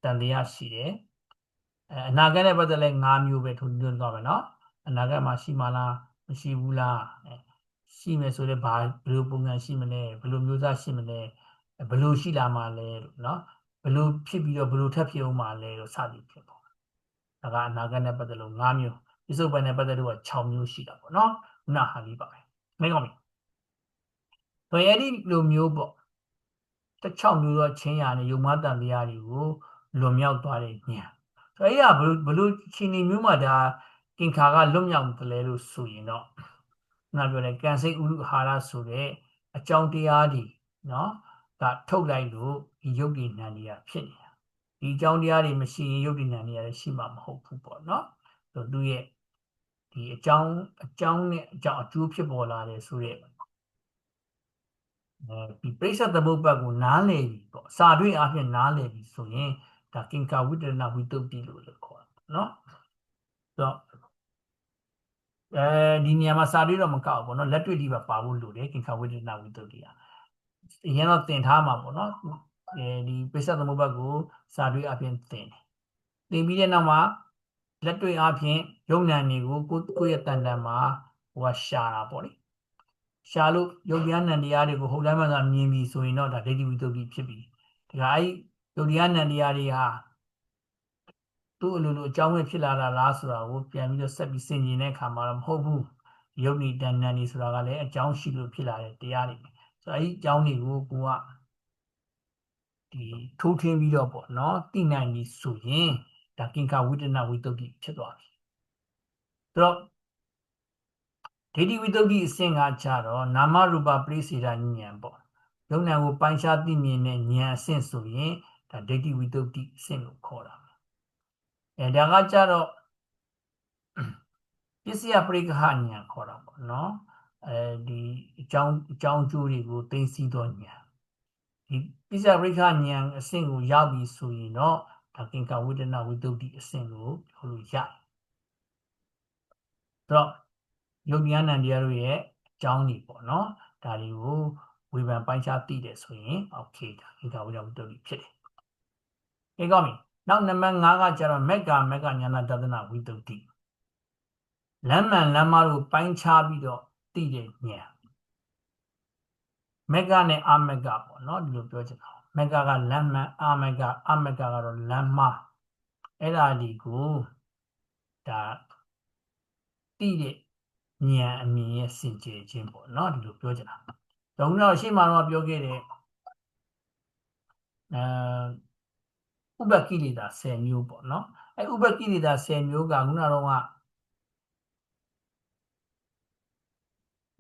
တန်တရားရှိတယ်အနာဂတ်နဲ့ပတ်သက်လဲ၅မျိုးပဲထုံးသွင်းသွားမယ်နော်အနာဂတ်မှာရှိမလားမရှိဘူးလားရှိမယ်ဆိုတော့ဘယ်လိုပုံစံရှိမလဲဘယ်လိုမျိုးသားရှိမလဲဘယ်လိုရှိလာမှာလဲလို့နော်ဘယ်လိုဖြစ်ပြီးတော့ဘယ်လိုထပ်ဖြစ်အောင်မှာလဲလို့စသည်ဖြစ်ပေါ့ဒါကအနာဂတ်နဲ့ပတ်သက်လို့၅မျိုးပြစ္ဆုတ်ပံနဲ့ပတ်သက်လို့က6မျိုးရှိတာပေါ့နော်ခုနဟာလေးပါပဲမင်းကောင်းပြီဆိုရင်အဲ့ဒီလိုမျိုးပေါ့16မျိုးတော့ချင်းရာနဲ့ယုံမတန်တရားတွေကိုလွန်မြောက်သွားတဲ့ဉာဏ်ဆိုအဲ့ရဘလို့ချင်းနေမျိုးမှာဒါကင်္ခါကလွတ်မြောက်တယ်လဲလို့ဆိုရင်တော့နာပြောတယ်ကံစိတ်ဥဒ္ဓဟာရဆိုတဲ့အကြောင်းတရားတွေနော်ဒါထုတ်လိုက်လို့ဒီယုတ်ဒီနံတွေကဖြစ်နေတာဒီအကြောင်းတရားတွေမရှိရင်ယုတ်ဒီနံတွေကလည်းရှိမှာမဟုတ်ဘူးပေါ့နော်ဆိုသူရဲ့ဒီအကြောင်းနဲ့အကြောင်းအကျိုးဖြစ်ပေါ်လာတယ်ဆိုတဲ့ဒီပြိဿသမုပ္ပါကိုနားလည်ပြီပေါ့စာတွေ့အဖြစ်နားလည်ပြီဆိုရင်ဒါကင်္ခာဝိတရဏဝိတ္တုလို့လည်းခေါ်တာနော်ဆိုတော့ဒီနေရာမှာစာတွေ့တော့မကောက်ဘူးပေါ့နော်လက်တွေ့ဒီပါဖို့လိုတယ်ကင်္ခာဝိတရဏဝိတ္တုကအရင်တော့သင်ထားမှာပေါ့နော် ဒီပိဿသမုပ္ပါဒ်ကိုစာတွေအပြင်သင်ပြီးတဲ့နောက်မှာလက်တွေ့အပြင်ယုံဉာဏ်တွေကိုကိုယ့်ရဲ့တန်တန်မှာဟိုကရှာတာပေါ့လေရှာလို့ယုတ်တရားနံတရားတွေကိုဟုတ်တိုင်းမှသာမြင်ပြီဆိုရင်တော့ဒါဒိဋ္ဌိဝိတ္တုဖြစ်ပြီဒါကယုတ်တရားနံတရားတွေဟာသူ့အလိုလိုအကြောင်းပဲဖြစ်လာတာလားဆိုတာကိုပြန်ပြီးတော့ဆက်ပြီးစဉ်းကျင်တဲ့အခါမှာတော့မဟုတ်ဘူးယုတ်နိတဏ္ဍန်နေဆိုတာကလည်းအကြောင်းရှိလို့ဖြစ်လာတဲ့တရားတွေဆိုတော့အကြောင်းတွေကိုကိုကထိုးထွင်းပြီးတော့ပေါ့နော်သိနိုင်ပြီဆိုရင်ဒါကင်္ခဝိတ္တနာဝိတ္တုဖြစ်သွားပြီဆိုတော့ဒိဋ္ဌိဝိတ္တုအဆင့်ကကြတော့နာမရူပပရိစေဒဉာဏ်ပေါ့ယုံနာကိုပိုင်းခြားသိမြင်တဲ့ဉာဏ်အဆင့်ဆိုရင်ဒါဒိဋ္ဌိဝိတ္တုအဆင့်ကိုခေါ်တာဒါကကြတော့ပစ္စယပရိက္ခဉာဏ်ခေါ်တာပေါ့နော်ဒီအကြောင်းအကျိုးတွေကိုသိသိသောဉာဏ်ဒီပစ္စယပရိက္ခဉာဏ်အဆင့်ကိုရောက်ပြီဆိုရင်တော့ဒါကင်္ခဝိတ္တနာဝိတ္တုအဆင့်ကိုပြောလို့ရတယ်ဆိုတော့ယုတ်ဉာဏ်တရားတို့ရဲ့အကြောင်းတွေပေါ့နော်ဒါတွေကိုဝေဖန်ပိုင်းခြားသိတယ်ဆိုရင်โอเคဒါကင်္ခဝိတ္တဝိတ္တုဖြစ်တယ်ဒီကောင်းပြီနောက်နံပါတ်5ကကျတော့မက္ကာဉာဏတဒနာဝိတ္တုလမ်းမှန်လမ်းမတို့ပိုင်းခြားပြီးတော့သိတဲ့ဉာဏ်မက္ကနဲ့အမက္ကပေါ့နော်ဒီလိုပြောချင်တာမက္ကကလမ်းမှန်အမက္ကကတော့လမ်းမအဲ့ဒါဒီကိုဒါသိတဲ့ဉာဏ်အမြင်ရဲ့စင်ကြယ်ခြင်းပေါ့နော်ဒီလိုပြောချင်တာတော့ရှေ့မှာတော့ပြောခဲ့တဲ့ဥပ္ပကိလေသာ10မျိုးပေါ့နော်အဲ့ဥပ္ပကိလေသာ10မျိုးကခုနတော့က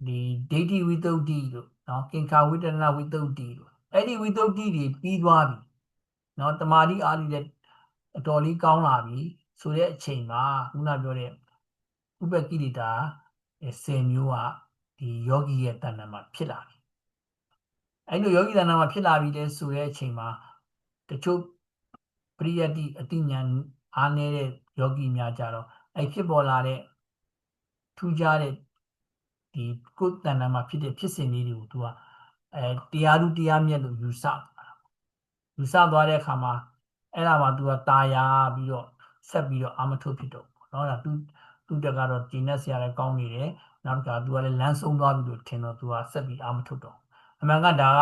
ဒီဒိဋ္ဌိဝိတ္တုတို့နော်ကင်္ခာဝိတ္တနာဝိတ္တုတို့အဲ့ဒီဝိတ္တုတွေပြီးသွားပြီနော်တမာတိအားလိလည်းအတော်လေးကောင်းလာပြီဆိုတဲ့အချိန်မှာခုနပြောတဲ့ဥပ္ပကိလေသာ10မျိုးကဒီယောဂီရဲ့တဏ္ဍာမှာဖြစ်လာပြီအဲ့လိုယောဂီတဏ္ဍာမှာဖြစ်လာပြီလဲဆိုတဲ့အချိန်မှာတချို့ပရိယတ္တိအတိညာဏ်အားနည်းတဲ့ယောဂီများကြတော့အဲ့ဖြစ်ပေါ်လာတဲ့ထူးခြားတဲ့ဒီကိုယ်တဏ္ဍာမှာဖြစ်တဲ့ဖြစ်စဉ်လေးတွေကိုသူကတရားသူတရားမြတ်လို့ယူဆသွားတဲ့အခါမှာအဲ့ဒါမှသူကตาရပြီးတော့ဆက်ပြီးတော့အာမထုတ်ဖြစ်တော့เนาะဒါသူတက်ကတော့ကျင့်တဲ့ဆရာလည်းကောင်းနေတယ်နောက်တစ်ခါသူကလည်းလမ်းဆုံးသွားပြီလို့ထင်တော့သူကဆက်ပြီးအာမထုတ်တော့အမှန်ကဒါက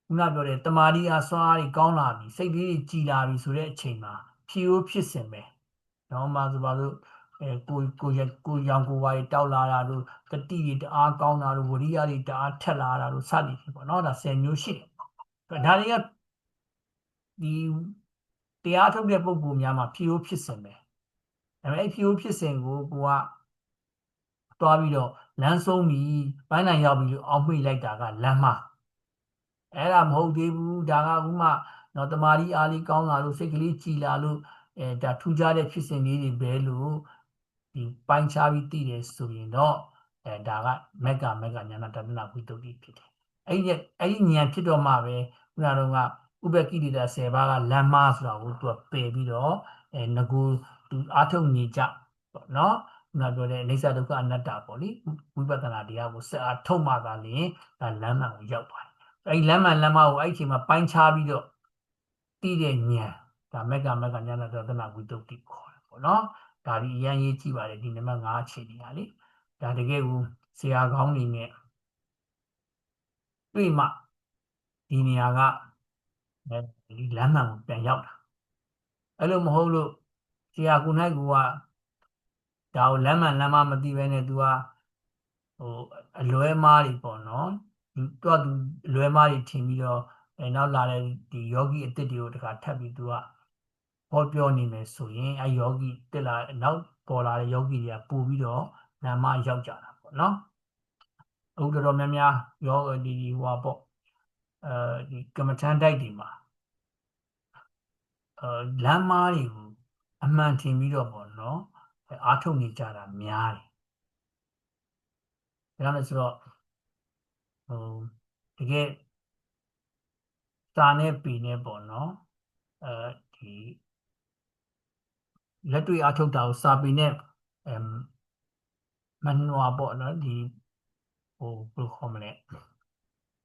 ခုနပြောတဲ့တမာတိအားစွမ်းအားတွေကောင်းလာပြီစိတ်လေးတွေကြည်လာပြီဆိုတဲ့အချိန်မှာဖြီးရိုးဖြစ်စဉ်ပဲเนาะမှာဆိုပါလို့ကိုရောင်ကိုပါတောက်လာတာတို့တတိတွေတအားကောင်းတာတို့ဝရိယတွေတအားထက်လာတာတို့စသည်ဖြစ်ပေါ့เนาะဒါ10မျိုးရှိတယ်ဒါတွေကဒီတရားထုတ်တဲ့ပုံပုံများမှာဖြီးရိုးဖြစ်စဉ်ပဲဒါပေမဲ့အဲ့ဖြီးရိုးဖြစ်စဉ်ကိုကတွားပြီးတော့လမ်းဆုံးပြီးပိုင်းနိုင်ရောက်ပြီးလို့အောက်မေ့လိုက်တာကလမ်းမအဲ့ဒါမဟုတ်သေးဘူးဒါကဥမာတော့တမာရီအားလေးကောင်းလာလို့စိတ်ကလေးကြည်လာလို့ဒါထူးခြားတဲ့ဖြစ်စဉ်လေးတွေပဲလို့ဒီပိုင်းခြားပြီးသိတယ်ဆိုရင်တော့ဒါကမက္ကဉာဏတဒနာဝိတ္တုဖြစ်တယ်အဲ့ဒီဉာဏ်ဖြစ်တော့မှပဲခုနကတော့ဥပ္ပကိလေသာ10ပါးကလမ်းမဆိုတာကိုသူကပယ်ပြီးတော့ငကူသူအာထုတ်နေကြပေါ့နော်ခုနပြောတဲ့အိဋ္ဌဒုက္ခအနတ္တပေါ့လေဝိပဿနာတရားကိုဆက်အားထုတ်မှသာလျှင်ဒါလမ်းမှန်ကိုရောက်သွားတယ်အဲ့လမ်းမှန်ကိုအဲ့ဒီအချိန်မှာပိုင်းခြားပြီးတော့သိတဲ့ဉာဏ်ဒါမက္ကဉာဏတဒနာဝိတ္တုခေါ်တယ်ပေါ့နော်ဒါဒီအရင်ရေးကြည့်ပါတယ်ဒီနံပါတ်5အခြေအနေဟာလေဒါတကယ်ကိုဆရာကောင်းနေနဲ့တွေ့မှဒီနေရာကဒီလမ်းမှန်ကိုပြန်ရောက်တာအဲ့လိုမဟုတ်လို့ဆရာကိုနိုင်ကဒါကိုလမ်းမှန်မသိဘဲနဲ့ तू ကဟိုအလွဲမားတွေပေါ့နော်သူအလွဲမားတွေထင်ပြီးတော့နောက်လာတဲ့ဒီယောဂီအစ်စ်တွေကိုတခါထပ်ပြီး तू ကဟောပြောနေမယ်ဆိုရင်အဲယောဂီတက်လာနောက်ပေါ်လာတဲ့ယောဂီတွေကပို့ပြီးတော့နာမရောက်ကြတာပေါ့နော်အခုတော်တော်များများယောဒီဟိုပေါ့ဒီကမ္မထန်တိုက်တွေမှာလမ်းမားတွေကိုအမှန်ထင်ပြီးတော့ပေါ့နော်အားထုတ်နေကြတာများတယ်ဒါကြောင့်လဲဆိုတော့တကယ်စာနဲ့ပေနဲ့ပေါ့နော်ဒီလက်တွေ့အားထုတ်တာကိုစာပေနဲ့မနှွာပေါ့နော်ဒီဘယ်လိုခေါ်မလဲ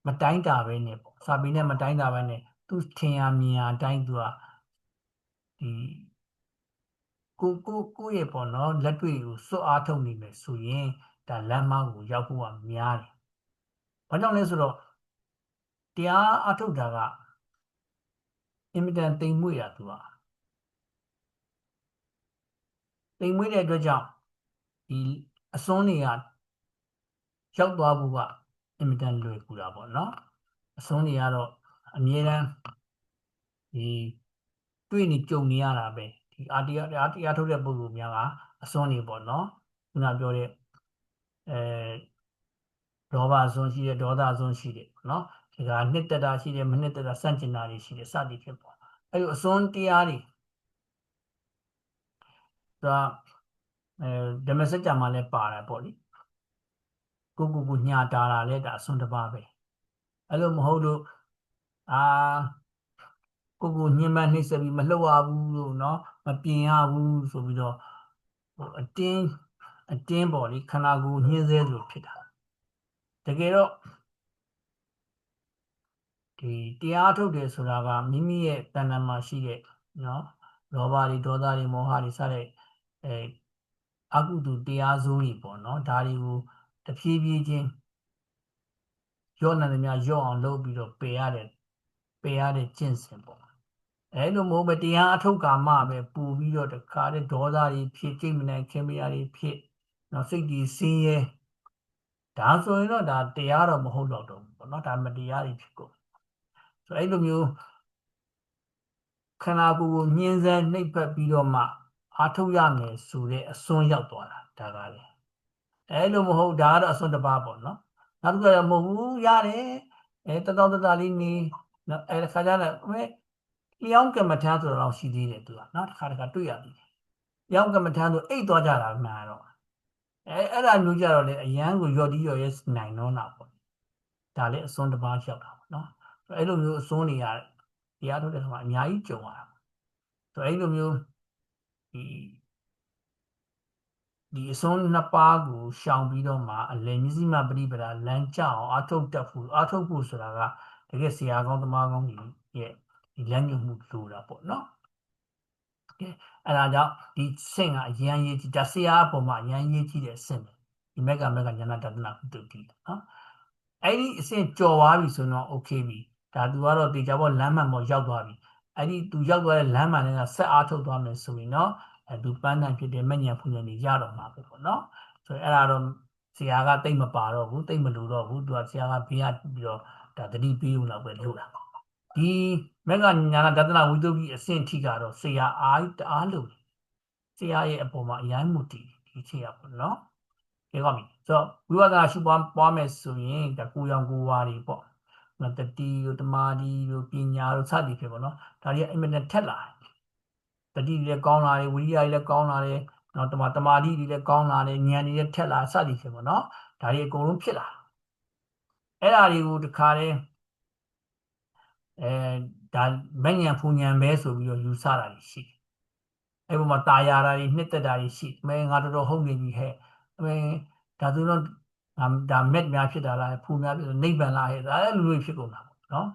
မတိုင်းတာပဲနဲ့ပေါ့စာပေနဲ့မတိုင်းတာပဲနဲ့သူထင်ရမြင်ရအတိုင်းသူကဒီကိုရဲ့ပေါ့နော်လက်တွေ့ကိုစွတ်အားထုတ်နေမယ်ဆိုရင်ဒါလမ်းမကိုရောက်ဖို့ကများတယ်။ဘာကြောင့်လဲဆိုတော့တရားအားထုတ်တာကအင်မတန်တိမ်မွေ့တာသူကတိမ်မွေ့တဲ့အတွက်ကြောင့်ဒီအစွန်းတွေကရောက်သွားဖို့ကအင်မတန်လွယ်ကူတာပေါ့နော်အစွန်းတွေကတော့အမြဲတမ်းဒီတွေ့နေကြုံနေရတာပဲဒီတရားထုတ်တဲ့ပုဂ္ဂိုလ်များကအစွန်းတွေပေါ့နော်ခုနပြောတဲ့ဒေါဘအစွန်းရှိတယ်ဒေါသအစွန်းရှိတယ်နော်ဒီကနှစ်သက်တာရှိတယ်မနှစ်သက်တာစန့်ကျင်တာတွေရှိတယ်စသည်ဖြစ်ပေါ့အဲ့လိုအစွန်းတရားတွေဒါဓမ္မစကြာမှာလည်းပါတယ်ပေါ့လေကိုညှာတာတာလည်းဒါအစွန်းတစ်ပါးပဲအဲ့လိုမဟုတ်လို့အာကိုညှဉ်းပန်းနှိပ်စက်ပြီးမလှုပ်ရဘူးလို့နော်မပြင်ရဘူးဆိုပြီးတော့အတင်းပေါ့လေခန္ဓာကိုယ်ညှင်းဆဲလို့ဖြစ်တာတကယ်တော့ဒီတရားထုတ်တယ်ဆိုတာကမိမိရဲ့တဏ္ဍာမှာရှိတဲ့နော်လောဘတွေဒေါသတွေမောဟတွေစတဲ့အကုသိုလ်တရားစိုးတွေပေါ့နော်ဒါတွေကိုတဖြည်းဖြည်းချင်းရော့နေတယ်များရော့အောင်လုပ်ပြီးတော့ပယ်ရတယ်ကျင့်စဉ်ပေါ့အဲလိုမဟုတ်ပဲတရားအထုတ်ကာမှပဲပူပြီးတော့တခါတည်းဒေါသတွေဖြစ်ကြိတ်မနိုင်ခင်မရတွေဖြစ်နော်စိတ်ကြီးဆင်းရဲဒါဆိုရင်တော့ဒါတရားတော့မဟုတ်တော့ဘူးပေါ့နော်ဒါမတရားတွေဖြစ်ကုန်ဆိုအဲ့လိုမျိုးခန္ဓာကိုယ်ကိုညှင်းဆဲနှိပ်ဖက်ပြီးတော့မှအားထုတ်ရမယ်ဆိုတဲ့အစွန်းရောက်သွားတာဒါကလေအဲ့လိုမဟုတ်ဒါကတော့အစွန်းတစ်ပါးပေါ့နော်နောက်တစ်ခုကမဟုတ်ဘူးရတယ်တတော်တလေးနေနော်အဲ့ခါကျတော့လျောင်းကမ္မထမ်းဆိုတော့ရှိသေးတယ်သူကနော်တစ်ခါတွေ့ရသေးတယ်လျောင်းကမ္မထမ်းဆိုအိတ်သွားကြတာမှန်တော့အဲ့ဒါမျိုးကြတော့လေအရန်ကိုရော့တီးရော်ရဲနိုင်တော့တာပေါ့ဒါလည်းအစွန်းတစ်ပါးရောက်တာပေါ့နော်အဲ့လိုမျိုးအစွန်းတွေရတယ်တရားထုတ်တဲ့အခါမှာအများကြီးကြုံရတာဆိုအဲ့လိုမျိုးဒီအစွန်းနှစ်ပါးကိုရှောင်ပြီးတော့မှအလယ်မျက်စိမှပရိပဒါလမ်းကျအောင်အာထုတ်ဖို့ဆိုတာကတကယ်ဆရာကောင်းသမားကောင်းကြီးရဲ့ဒီလမ်းညွှန်မှုလိုတာပေါ့နော်အဲ့ဒါကြောင့်ဒီဆင့်ကအရန်ရေးကြည့်ဒါဆရာအပေါ်မှာအရန်ရေးကြည့်တဲ့ဆင့်ဒီမက်ကဉာဏတဒနာကုတ္တိနော်အဲ့ဒီအဆင့်ကြော်သွားပြီဆိုတော့ okay ပြီဒါသူကတော့တေချာပေါ်လမ်းမှန်ပေါ်ရောက်သွားပြီအဲ့ဒီသူရောက်သွားတဲ့လမ်းမှန်နဲ့ဆက်အားထုတ်သွားမယ်ဆိုရင်တော့သူပန်းတန်ဖြစ်တဲ့မဉ္ဇဉ်ဖူဉ္ဇဉ်တွေရတော့မှာပဲပေါ့နော်ဆိုတော့အဲ့ဒါတော့ဆရာကတိတ်မပါတော့ဘူးတိတ်မလို့တော့ဘူးသူကဆရာကဘေးကပြီးတော့ဒါတတိပေးလို့တော့ပဲလို့တာဒီမက္ကညာဏဒသနာဝိသုဒ္ဓိအဆင့်ထိကတော့ဆရာအားလို့ဆရာရဲ့အပေါ်မှာအရင်မူတည်ဒီခြေရပေါ့နော်ကဲကောင်းပြီဆိုတော့ဝိပဿနာရှုပွားမယ်ဆိုရင်ဒါကိုရောင်ကိုဝါတွေပေါ့နော်တတိတို့တမာတိတို့ပညာတို့စသည်ဖြစ်ပေါ့နော်ဒါတွေအင်မတန်ထက်လာတယ်တတိတွေလည်းကောင်းလာတယ်ဝိရိယတွေလည်းကောင်းလာတယ်နော်တမာတိတွေလည်းကောင်းလာတယ်ဉာဏ်တွေလည်းထက်လာစသည်ဖြစ်ပေါ့နော်ဒါတွေအကုန်လုံးဖြစ်လာအဲ့ဒါတွေကိုတခါတည်းဒါမဉ္ဇဉ်ဖူဉ္ဇဉ်ပဲဆိုပြီးတော့ယူဆတာရှိတယ်အဲ့ပေါ်မှာตายရတာတွေနှစ်သက်တာတွေရှိမဲငါတော်ဟုတ်နေပြီဟဲ့မဲဒါဆိုတော့ဒါမက်များဖြစ်တာလားဖူများဖြစ်နိဗ္ဗာန်လားဟဲ့ဒါလည်းလူတွေဖြစ်ကုန်တာပေါ့နော်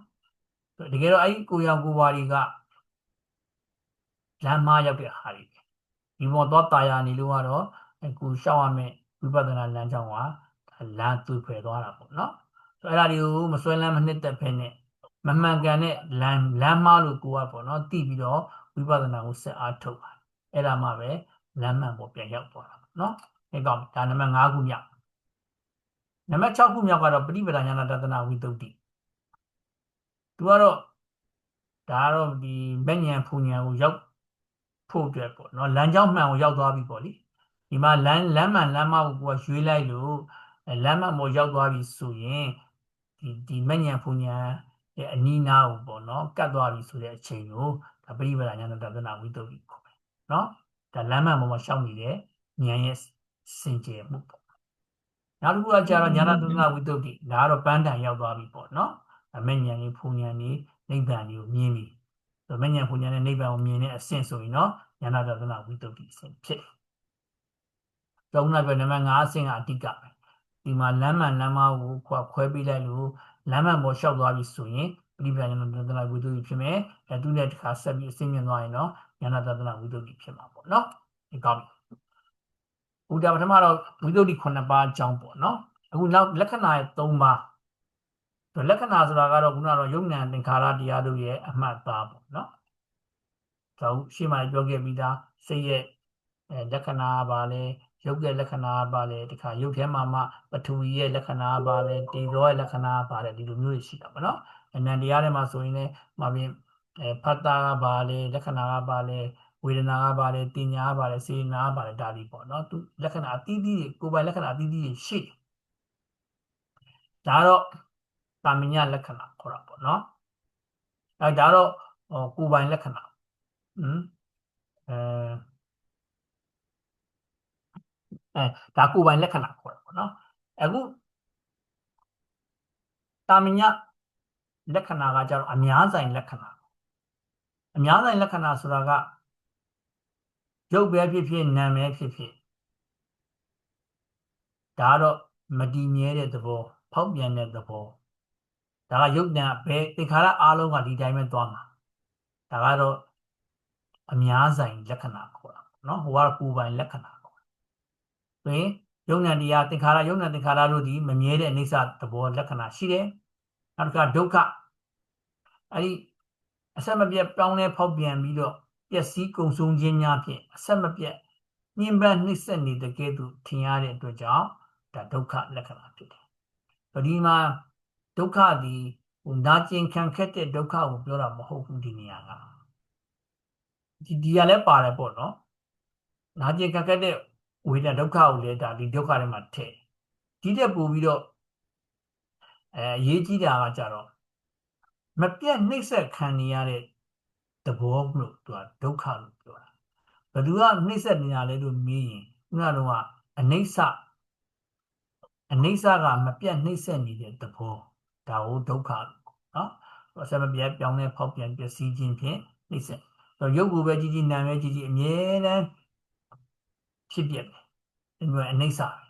တကယ်တော့အဲ့ဒီကိုရောင်ကိုဝါတွေကလမ်းမရောက်တဲ့ဟာတွေဒီပေါ်တော့ตายရနေလို့ကတော့ကိုရှောက်ရမယ်ဝိပဿနာလမ်းကြောင်းကလမ်းသွေဖယ်သွားတာပေါ့နော်ဆိုအဲ့ဒါတွေကိုမစွဲလမ်းမနှစ်သက်ဖဲနဲ့မမှန်ကန်တဲ့လမ်းမလို့ကိုကပေါ့နော်သိပြီးတော့ဝိပဿနာကိုဆက်အားထုတ်ပါအဲ့ဒါမှပဲလမ်းမှန်ပေါ်ပြန်ရောက်သွားတာပေါ့နော်အဲ့ကောင်ဒါနံပါတ်5ခုမြောက်နံပါတ်6ခုမြောက်ကတော့ပฏิပဒါဉာဏတဒနာဝိသုဒ္ဓိသူကတော့ဒါကတော့ဒီမဉ္ဇဉ်ဖူဉ္ဇဉ်ကိုရောက်ဖို့အတွက်ပေါ့နော်လမ်းကြောင်းမှန်ကိုရောက်သွားပြီပေါ့လေဒီမှာလမ်းမှန်လမ်းမကိုကိုကရွေးလိုက်လို့လမ်းမှန်ပေါ်ရောက်သွားပြီဆိုရင်ဒီမဉ္ဇဉ်ဖူဉ္ဇဉ်ရဲ့အနီးနားကိုပေါ့နော်ကတ်သွားပြီဆိုတဲ့အချိန်ကိုဒါပရိပဒါဉာဏတဒနာဝိသုဒ္ဓိခေါ်တယ်နော်ဒါလမ်းမှန်ပေါ်မှာရှောက်နေတဲ့ဉာဏ်ရဲ့စင်ကြယ်မှုပေါ့နောက်တစ်ခုကကြာတော့ဉာဏတဒနာဝိသုဒ္ဓိဒါကတော့ပန်းတန်ရောက်သွားပြီပေါ့နော်မဉ္ဇဉ်ကြီးဖူဉ္ဇဉ်ကြီးနိဗ္ဗာန်ကြီးကိုမြင်ပြီမဉ္ဇဉ်ဖူဉ္ဇဉ်နဲ့နိဗ္ဗာန်ကိုမြင်တဲ့အဆင့်ဆိုရင်တော့ဉာဏတဒနာဝိသုဒ္ဓိအဆင့်ဖြစ်တယ်သုံးလိုက်ပဲနံပါတ်5အဆင့်ကအဓိကပဲဒီမှာလမ်းမှန်လမ်းမကိုခွဲပေးလိုက်လို့ လမ်းမပေါ်လျှောက်သွားပြီဆိုရင်ပရိပဒဉာဏတဒနာဝိသုဒ္ဓိဖြစ်မယ်သူနဲ့တစ်ခါဆက်ပြီးအစိမ့်မြင်သွားရင်တော့ဉာဏတဒနာဝိသုဒ္ဓိဖြစ်မှာပေါ့နော်ဒီကောင်းပြီဘုရားပထမတော့ဝိသုဒ္ဓိ9ပါးအကြောင်းပေါ့နော်အခုနောက်လက္ခဏာရဲ့3ပါးလက္ခဏာဆိုတာကတော့ခုနကတော့ယုံ nant သင်္ခါရတရားတို့ရဲ့အမှတ်သားပေါ့နော်ဒါဟုရှေ့မှာပြောခဲ့ပြီးသားစိတ်ရဲ့လက္ခဏာပါလဲရုပ်ရဲ့လက္ခဏာပါလဲတခါရုပ်ထဲမှာမှပထဝီရဲ့လက္ခဏာပါလဲတေဇောရဲ့လက္ခဏာပါလဲဒီလိုမျိုးတွေရှိတာပေါ့နော်အနန္တရားထဲမှာဆိုရင်လည်းမှာပြင်ဖတ်တာကပါလဲလက္ခဏာကပါလဲဝေဒနာကပါလဲတင်ညာကပါလဲစေနာကပါလဲဒါဒီပေါ့နော်သူလက္ခဏာအသီးသီးတွေကိုယ်ပိုင်လက္ခဏာအသီးသီးရှိဒါတော့တာမညလက္ခဏာခေါ်တာပေါ့နော်ဒါတော့ကိုယ်ပိုင်လက္ခဏာဒါကိုယ်ပိုင်လက္ခဏာခေါ်တာပေါ့နော်အခုတာမညလက္ခဏာကကြတော့အများဆိုင်လက္ခဏာအများဆိုင်လက္ခဏာဆိုတာကရုပ်ပဲဖြစ်ဖြစ်နာမ်ပဲဖြစ်ဖြစ်ဒါကတော့မတည်မြဲတဲ့သဘောဖောက်ပြန်တဲ့သဘောဒါကရုပ်နာမ်ပဲသင်္ခါရအားလုံးကဒီတိုင်းပဲသွားမှာဒါကတော့အများဆိုင်လက္ခဏာခေါ်တာနော်ဟိုကတော့ကိုယ်ပိုင်လက္ခဏာခေါ်တာဆိုရင်ယုံ nant တရားသင်္ခါရယုံ nant သင်္ခါရတို့ဒီမမြဲတဲ့အိဋ္ဌသဘောလက္ခဏာရှိတယ်နောက်တစ်ခါဒုက္ခအဲ့ဒီအဆက်မပြတ်ပြောင်းလဲဖောက်ပြန်ပြီးတော့ပျက်စီးကုန်ဆုံးခြင်းများဖြင့်အဆက်မပြတ်ညှဉ်းပန်းနှိပ်စက်နေတဲ့ကဲ့သို့ထင်ရတဲ့အတွက်ကြောင့်ဒါဒုက္ခလက္ခဏာဖြစ်တယ်။ဒီမှာဒုက္ခသည်နာကျင်ခံခက်တဲ့ဒုက္ခကိုပြောတာမဟုတ်ဘူးဒီနေရာကဒီကလည်းပါတယ်ပေါ့နော်။နာကျင်ခံခက်တဲ့ဝေဒနာဒုက္ခကိုလည်းဒါဒီဒုက္ခထဲမှာထည့်ဒီတက်ပို့ပြီးတော့အရေးကြီးတာကကြတော့မပြတ်နှိပ်စက်ခံနေရတဲ့သဘောလို့သူကဒုက္ခလို့ပြောတာဘယ်သူကနှိပ်စက်နေရလဲလို့မေးရင်ခုနကအနိစ္စကမပြတ်နှိပ်စက်နေတဲ့သဘောဒါကိုဒုက္ခလို့နော်အစမပြတ်ပြောင်းလဲဖောက်ပြန်ပျက်စီးခြင်းဖြင့်နှိပ်စက်ရုပ်ကိုပဲကြည့်ကြည့်နာမ်ပဲကြည့်ကြည့်အမြဲတမ်းဖြစ်ပြတယ်ဒီလိုအနိစ္စပဲ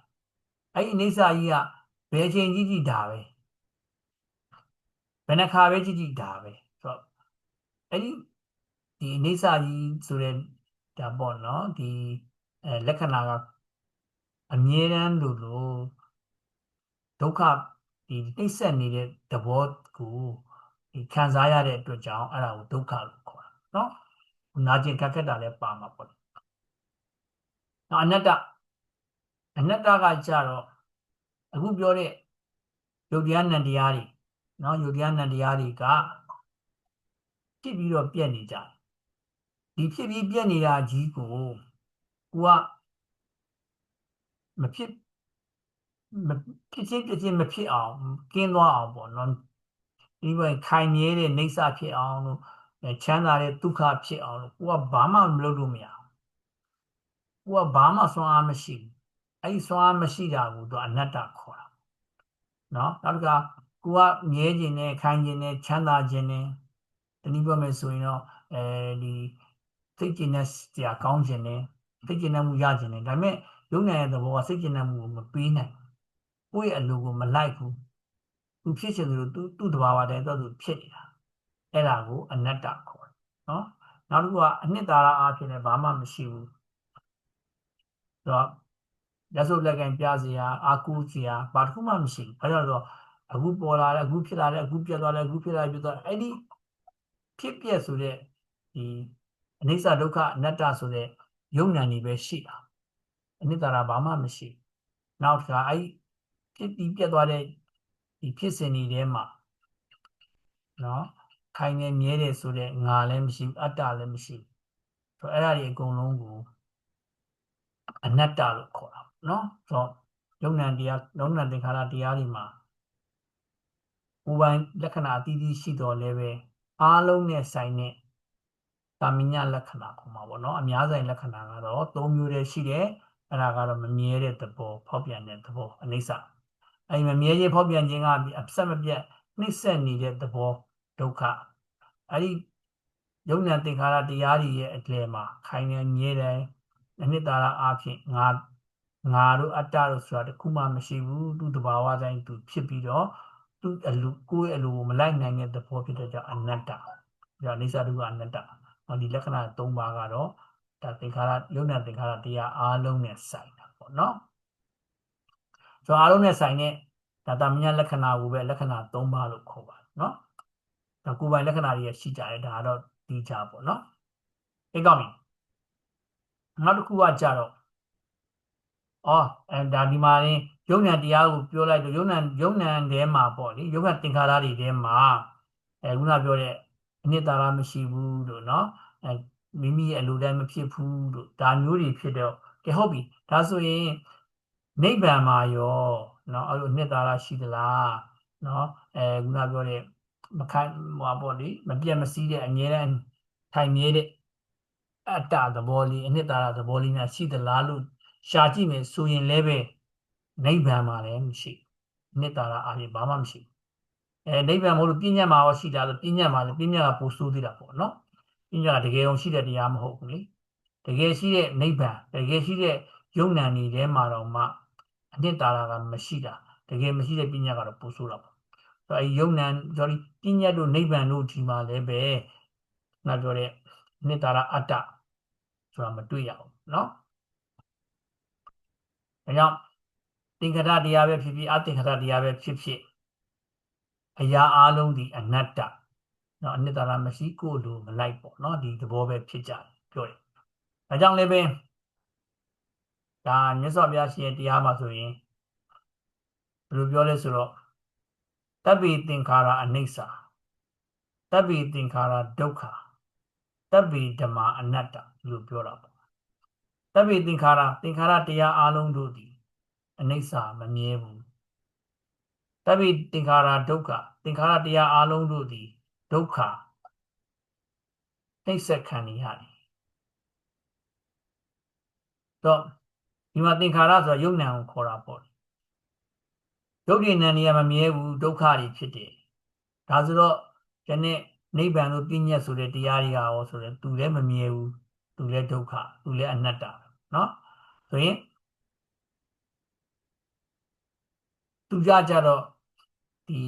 အဲ့ဒီအနိစ္စကြီးကဘယ်ချိန်ကြည့်ကြည့်ဒါပဲဘယ်နှခါပဲကြည့်ကြည့်ဒါပဲဆိုတော့အဲ့ဒီအနိစ္စကြီးဆိုတဲ့ဒါပေါ့နော်ဒီလက္ခဏာကအမြဲတမ်းလို့ဒုက္ခဒီနှိမ့်ဆက်နေတဲ့သဘောကိုဒီခံစားရတဲ့အတွက်ကြောင့်အဲ့ဒါကိုဒုက္ခလို့ခေါ်တာနော်နာကျင်ခက်ခက်တာလည်းပါမှာပေါ့နော်အနတ္တကကြတော့အခုပြောတဲ့ယုတ်တရားနံတရားတွေနော်ယုတ်တရားနံတရားတွေကဖြစ်ပြီးတော့ပြက်နေကြတယ်ဒီဖြစ်ပြီးပြက်နေတာကြီးကိုကမဖြစ်ချင်းမဖြစ်အောင်ကင်းသွားအောင်ပေါ့နော်ဒီဘက်ခိုင်မြဲတဲ့နေဆာဖြစ်အောင်လို့ချမ်းသာတဲ့ဒုက္ခဖြစ်အောင်လို့ကိုကဘာမှမလုပ်လို့မရဘူးကိုကဘာမှစွမ်းအားမရှိဘူးအဲ့ဒီစွမ်းအားမရှိတာကိုသူအနတ္တခေါ်တာနော်နောက်တစ်ခါကိုကမြဲခြင်းနဲ့ခိုင်ခြင်းနဲ့ချမ်းသာခြင်းနဲ့တနည်းပြောမယ်ဆိုရင်တော့ဒီစိတ်ကျဉ်တဲ့စရာကောင်းခြင်းနဲ့စိတ်ကျဉ်တဲ့မှုရခြင်းနဲ့ဒါပေမဲ့ယုံနိုင်တဲ့သဘောကစိတ်ကျဉ်တဲ့မှုကိုမပေးနိုင်ကိုယ့်ရဲ့အလိုကိုမလိုက်ဘူးသူဖြစ်ချင်တယ်လို့သူ့တဘာဝတည်းတော့သူဖြစ်နေတာအဲ့ဒါကိုအနတ္တခေါ်တယ်နော်နောက်တစ်ခုကအနှစ်သာရအားဖြင့်လည်းဘာမှမရှိဘူးဆိုတော့လက်စုပ်လက်ကင်ပြစရာအာကူစရာဘာတစ်ခုမှမရှိဘူးဘာကြောင့်လဲဆိုတော့အခုပေါ်လာတယ်အခုဖြစ်လာတယ်အခုပြတ်သွားတယ်အခုဖြစ်လာပြတ်သွားအဲ့ဒီဖြစ်ပြက်ဆိုတဲ့ဒီအနိစ္စဒုက္ခအနတ္တဆိုတဲ့ယုံဉာဏ်တွေပဲရှိတာအနှစ်သာရဘာမှမရှိနောက်တစ်ခါအဲ့ဖြစ်ပြီးပြတ်သွားတဲ့ဒီဖြစ်စဉ်တွေထဲမှာနော်ခိုင်နေမြဲတယ်ဆိုတဲ့ငါလည်းမရှိဘူးအတ္တလည်းမရှိဘူးဆိုတော့အဲ့ဒါတွေအကုန်လုံးကိုအနတ္တလို့ခေါ်တာနော်ဆိုတော့ယုံ nant တရားယုံ nant သင်္ခါရတရားတွေမှာကိုယ်ပိုင်လက္ခဏာအသီးသီးရှိတော်လည်းပဲအားလုံးနဲ့ဆိုင်တဲ့တာမညလက္ခဏာခေါ်မှာပေါ့နော်အများဆိုင်လက္ခဏာကတော့၃မျိုးတည်းရှိတယ်အဲ့ဒါကတော့မမြဲတဲ့သဘောဖောက်ပြန်တဲ့သဘောအနိစ္စအဲ့မမြဲခြင်းဖောက်ပြန်ခြင်းကအဆက်မပြတ်နှိမ့်ဆက်နေတဲ့သဘောဒုက္ခအဲ့ဒီယုံ nant သင်္ခါရတရားတွေရဲ့အလယ်မှာခိုင်နေမြဲတယ်အနှစ်သာရအားဖြင့်ငါတို့အတ္တတို့ဆိုတာတခုမှမရှိဘူးသူတဘာဝတိုင်းသူဖြစ်ပြီးတော့ သူအလူကိုယ်အလူမလိုက်နိုင်တဲ့သဘောဖြစ်တဲ့ကြောင့်အနတ္တဒါအိဋ္ဌဒုက္ခအနတ္တဒီလက္ခဏာ၃ပါးကတော့ဒါသင်္ခါရယုံနာသင်္ခါရတရားအားလုံးနဲ့ဆိုင်တာပေါ့နော်ဆိုအားလုံးနဲ့ဆိုင်တဲ့ဒါတမညာလက္ခဏာကိုပဲလက္ခဏာ၃ပါးလို့ခေါ်ပါတယ်နော်ဒါကိုယ်ပိုင်လက္ခဏာတွေရှိကြတယ်ဒါကတော့ဒီကြပေါ့နော်အဲ့ကောင်းပြီနောက်တစ်ခုကကြတော့ဒါဒီမှာရင်ယုံ nant တရားကိုပြောလိုက်တော့ယုံ nant ထဲမှာပေါ့လေယုံ nant သင်္ခါရတွေထဲမှာခုနပြောတဲ့အနှစ်သာရမရှိဘူးလို့เนาะမိမိရဲ့အလိုတိုင်းမဖြစ်ဘူးလို့ဒါမျိုးတွေဖြစ်တော့ကဲဟုတ်ပြီဒါဆိုရင်နိဗ္ဗာန်မှာရောเนาะအဲ့လိုအနှစ်သာရရှိသလားเนาะခုနပြောတဲ့မခိုင်ဟောပေါ့လေမပြတ်မစည်းတဲ့အမြဲတမ်းထိုင်မြဲတဲ့အတ္တသဘောလေးအနှစ်သာရသဘောလေးနဲ့ရှိသလားလို့ရှာကြည့်မယ်ဆိုရင်လည်းပဲနိဗ္ဗာန်မှာလည်းမရှိအနှစ်သာရအားဖြင့်ဘာမှမရှိနိဗ္ဗာန်မဟုတ်လို့ပြဉ္ညာမှာရောရှိတာလို့ပြဉ္ညာမှာလည်းပြဉ္ညာကပိုဆိုးသေးတာပေါ့နော်ပြဉ္ညာကတကယ်အောင်ရှိတဲ့တရားမဟုတ်ဘူးလေတကယ်ရှိတဲ့နိဗ္ဗာန်တကယ်ရှိတဲ့ယုံ nant တွေထဲမှာတော့မှအနှစ်သာရကမရှိတာတကယ်မရှိတဲ့ပြဉ္ညာကတော့ပိုဆိုးတာပေါ့ဆိုတော့ယုံ nant ဆိုပြီးပြဉ္ညာတို့နိဗ္ဗာန်တို့ဒီမှာလည်းပဲနောက်ပြောတဲ့အနှစ်သာရအတ္တဆိုတာမတွေ့ရဘူးเนาะဒါကြောင့်သင်္ခါရတရားပဲဖြစ်ဖြစ်အသင်္ခါရတရားပဲဖြစ်ဖြစ်အရာအလုံးဒီအနတ္တเนาะအနှစ်သာရမရှိကိုယ်လိုမလိုက်ပေါ့เนาะဒီသဘောပဲဖြစ်ကြတယ်ပြောတယ်ဒါကြောင့်လည်းပဲဒါမြတ်စွာဘုရားရှင်ရဲ့တရားမှာဆိုရင်ဘယ်လိုပြောလဲဆိုတော့တပ္ပိသင်္ခါရအနိစ္စတပ္ပိသင်္ခါရဒုက္ခတပ္ပိဓမ္မအနတ္တလို့ပြောတာပေါ့တပ္ပိသင်္ခါရတရားအလုံးတို့သည်အနိစ္စမမြဲဘူးတပ္ပိသင်္ခါရဒုက္ခသင်္ခါရတရားအလုံးတို့သည်ဒုက္ခနှိမ့်ဆက်ခံရတယ်တော့ဒီမှာသင်္ခါရဆိုတာယုံ nant ကိုခေါ်တာပေါ့ယုတ်ဉာဏ်နေရာမမြဲဘူးဒုက္ခတွေဖြစ်တယ်ဒါဆိုတော့ဒီနေ့နိဗ္ဗာန်လို့ပြညတ်ဆိုတဲ့တရားတွေကရောဆိုတော့သူလည်းမမြဲဘူးသူလည်းဒုက္ခသူလည်းအနတ္တเนาะဆိုရင်သူကြတော့ဒီ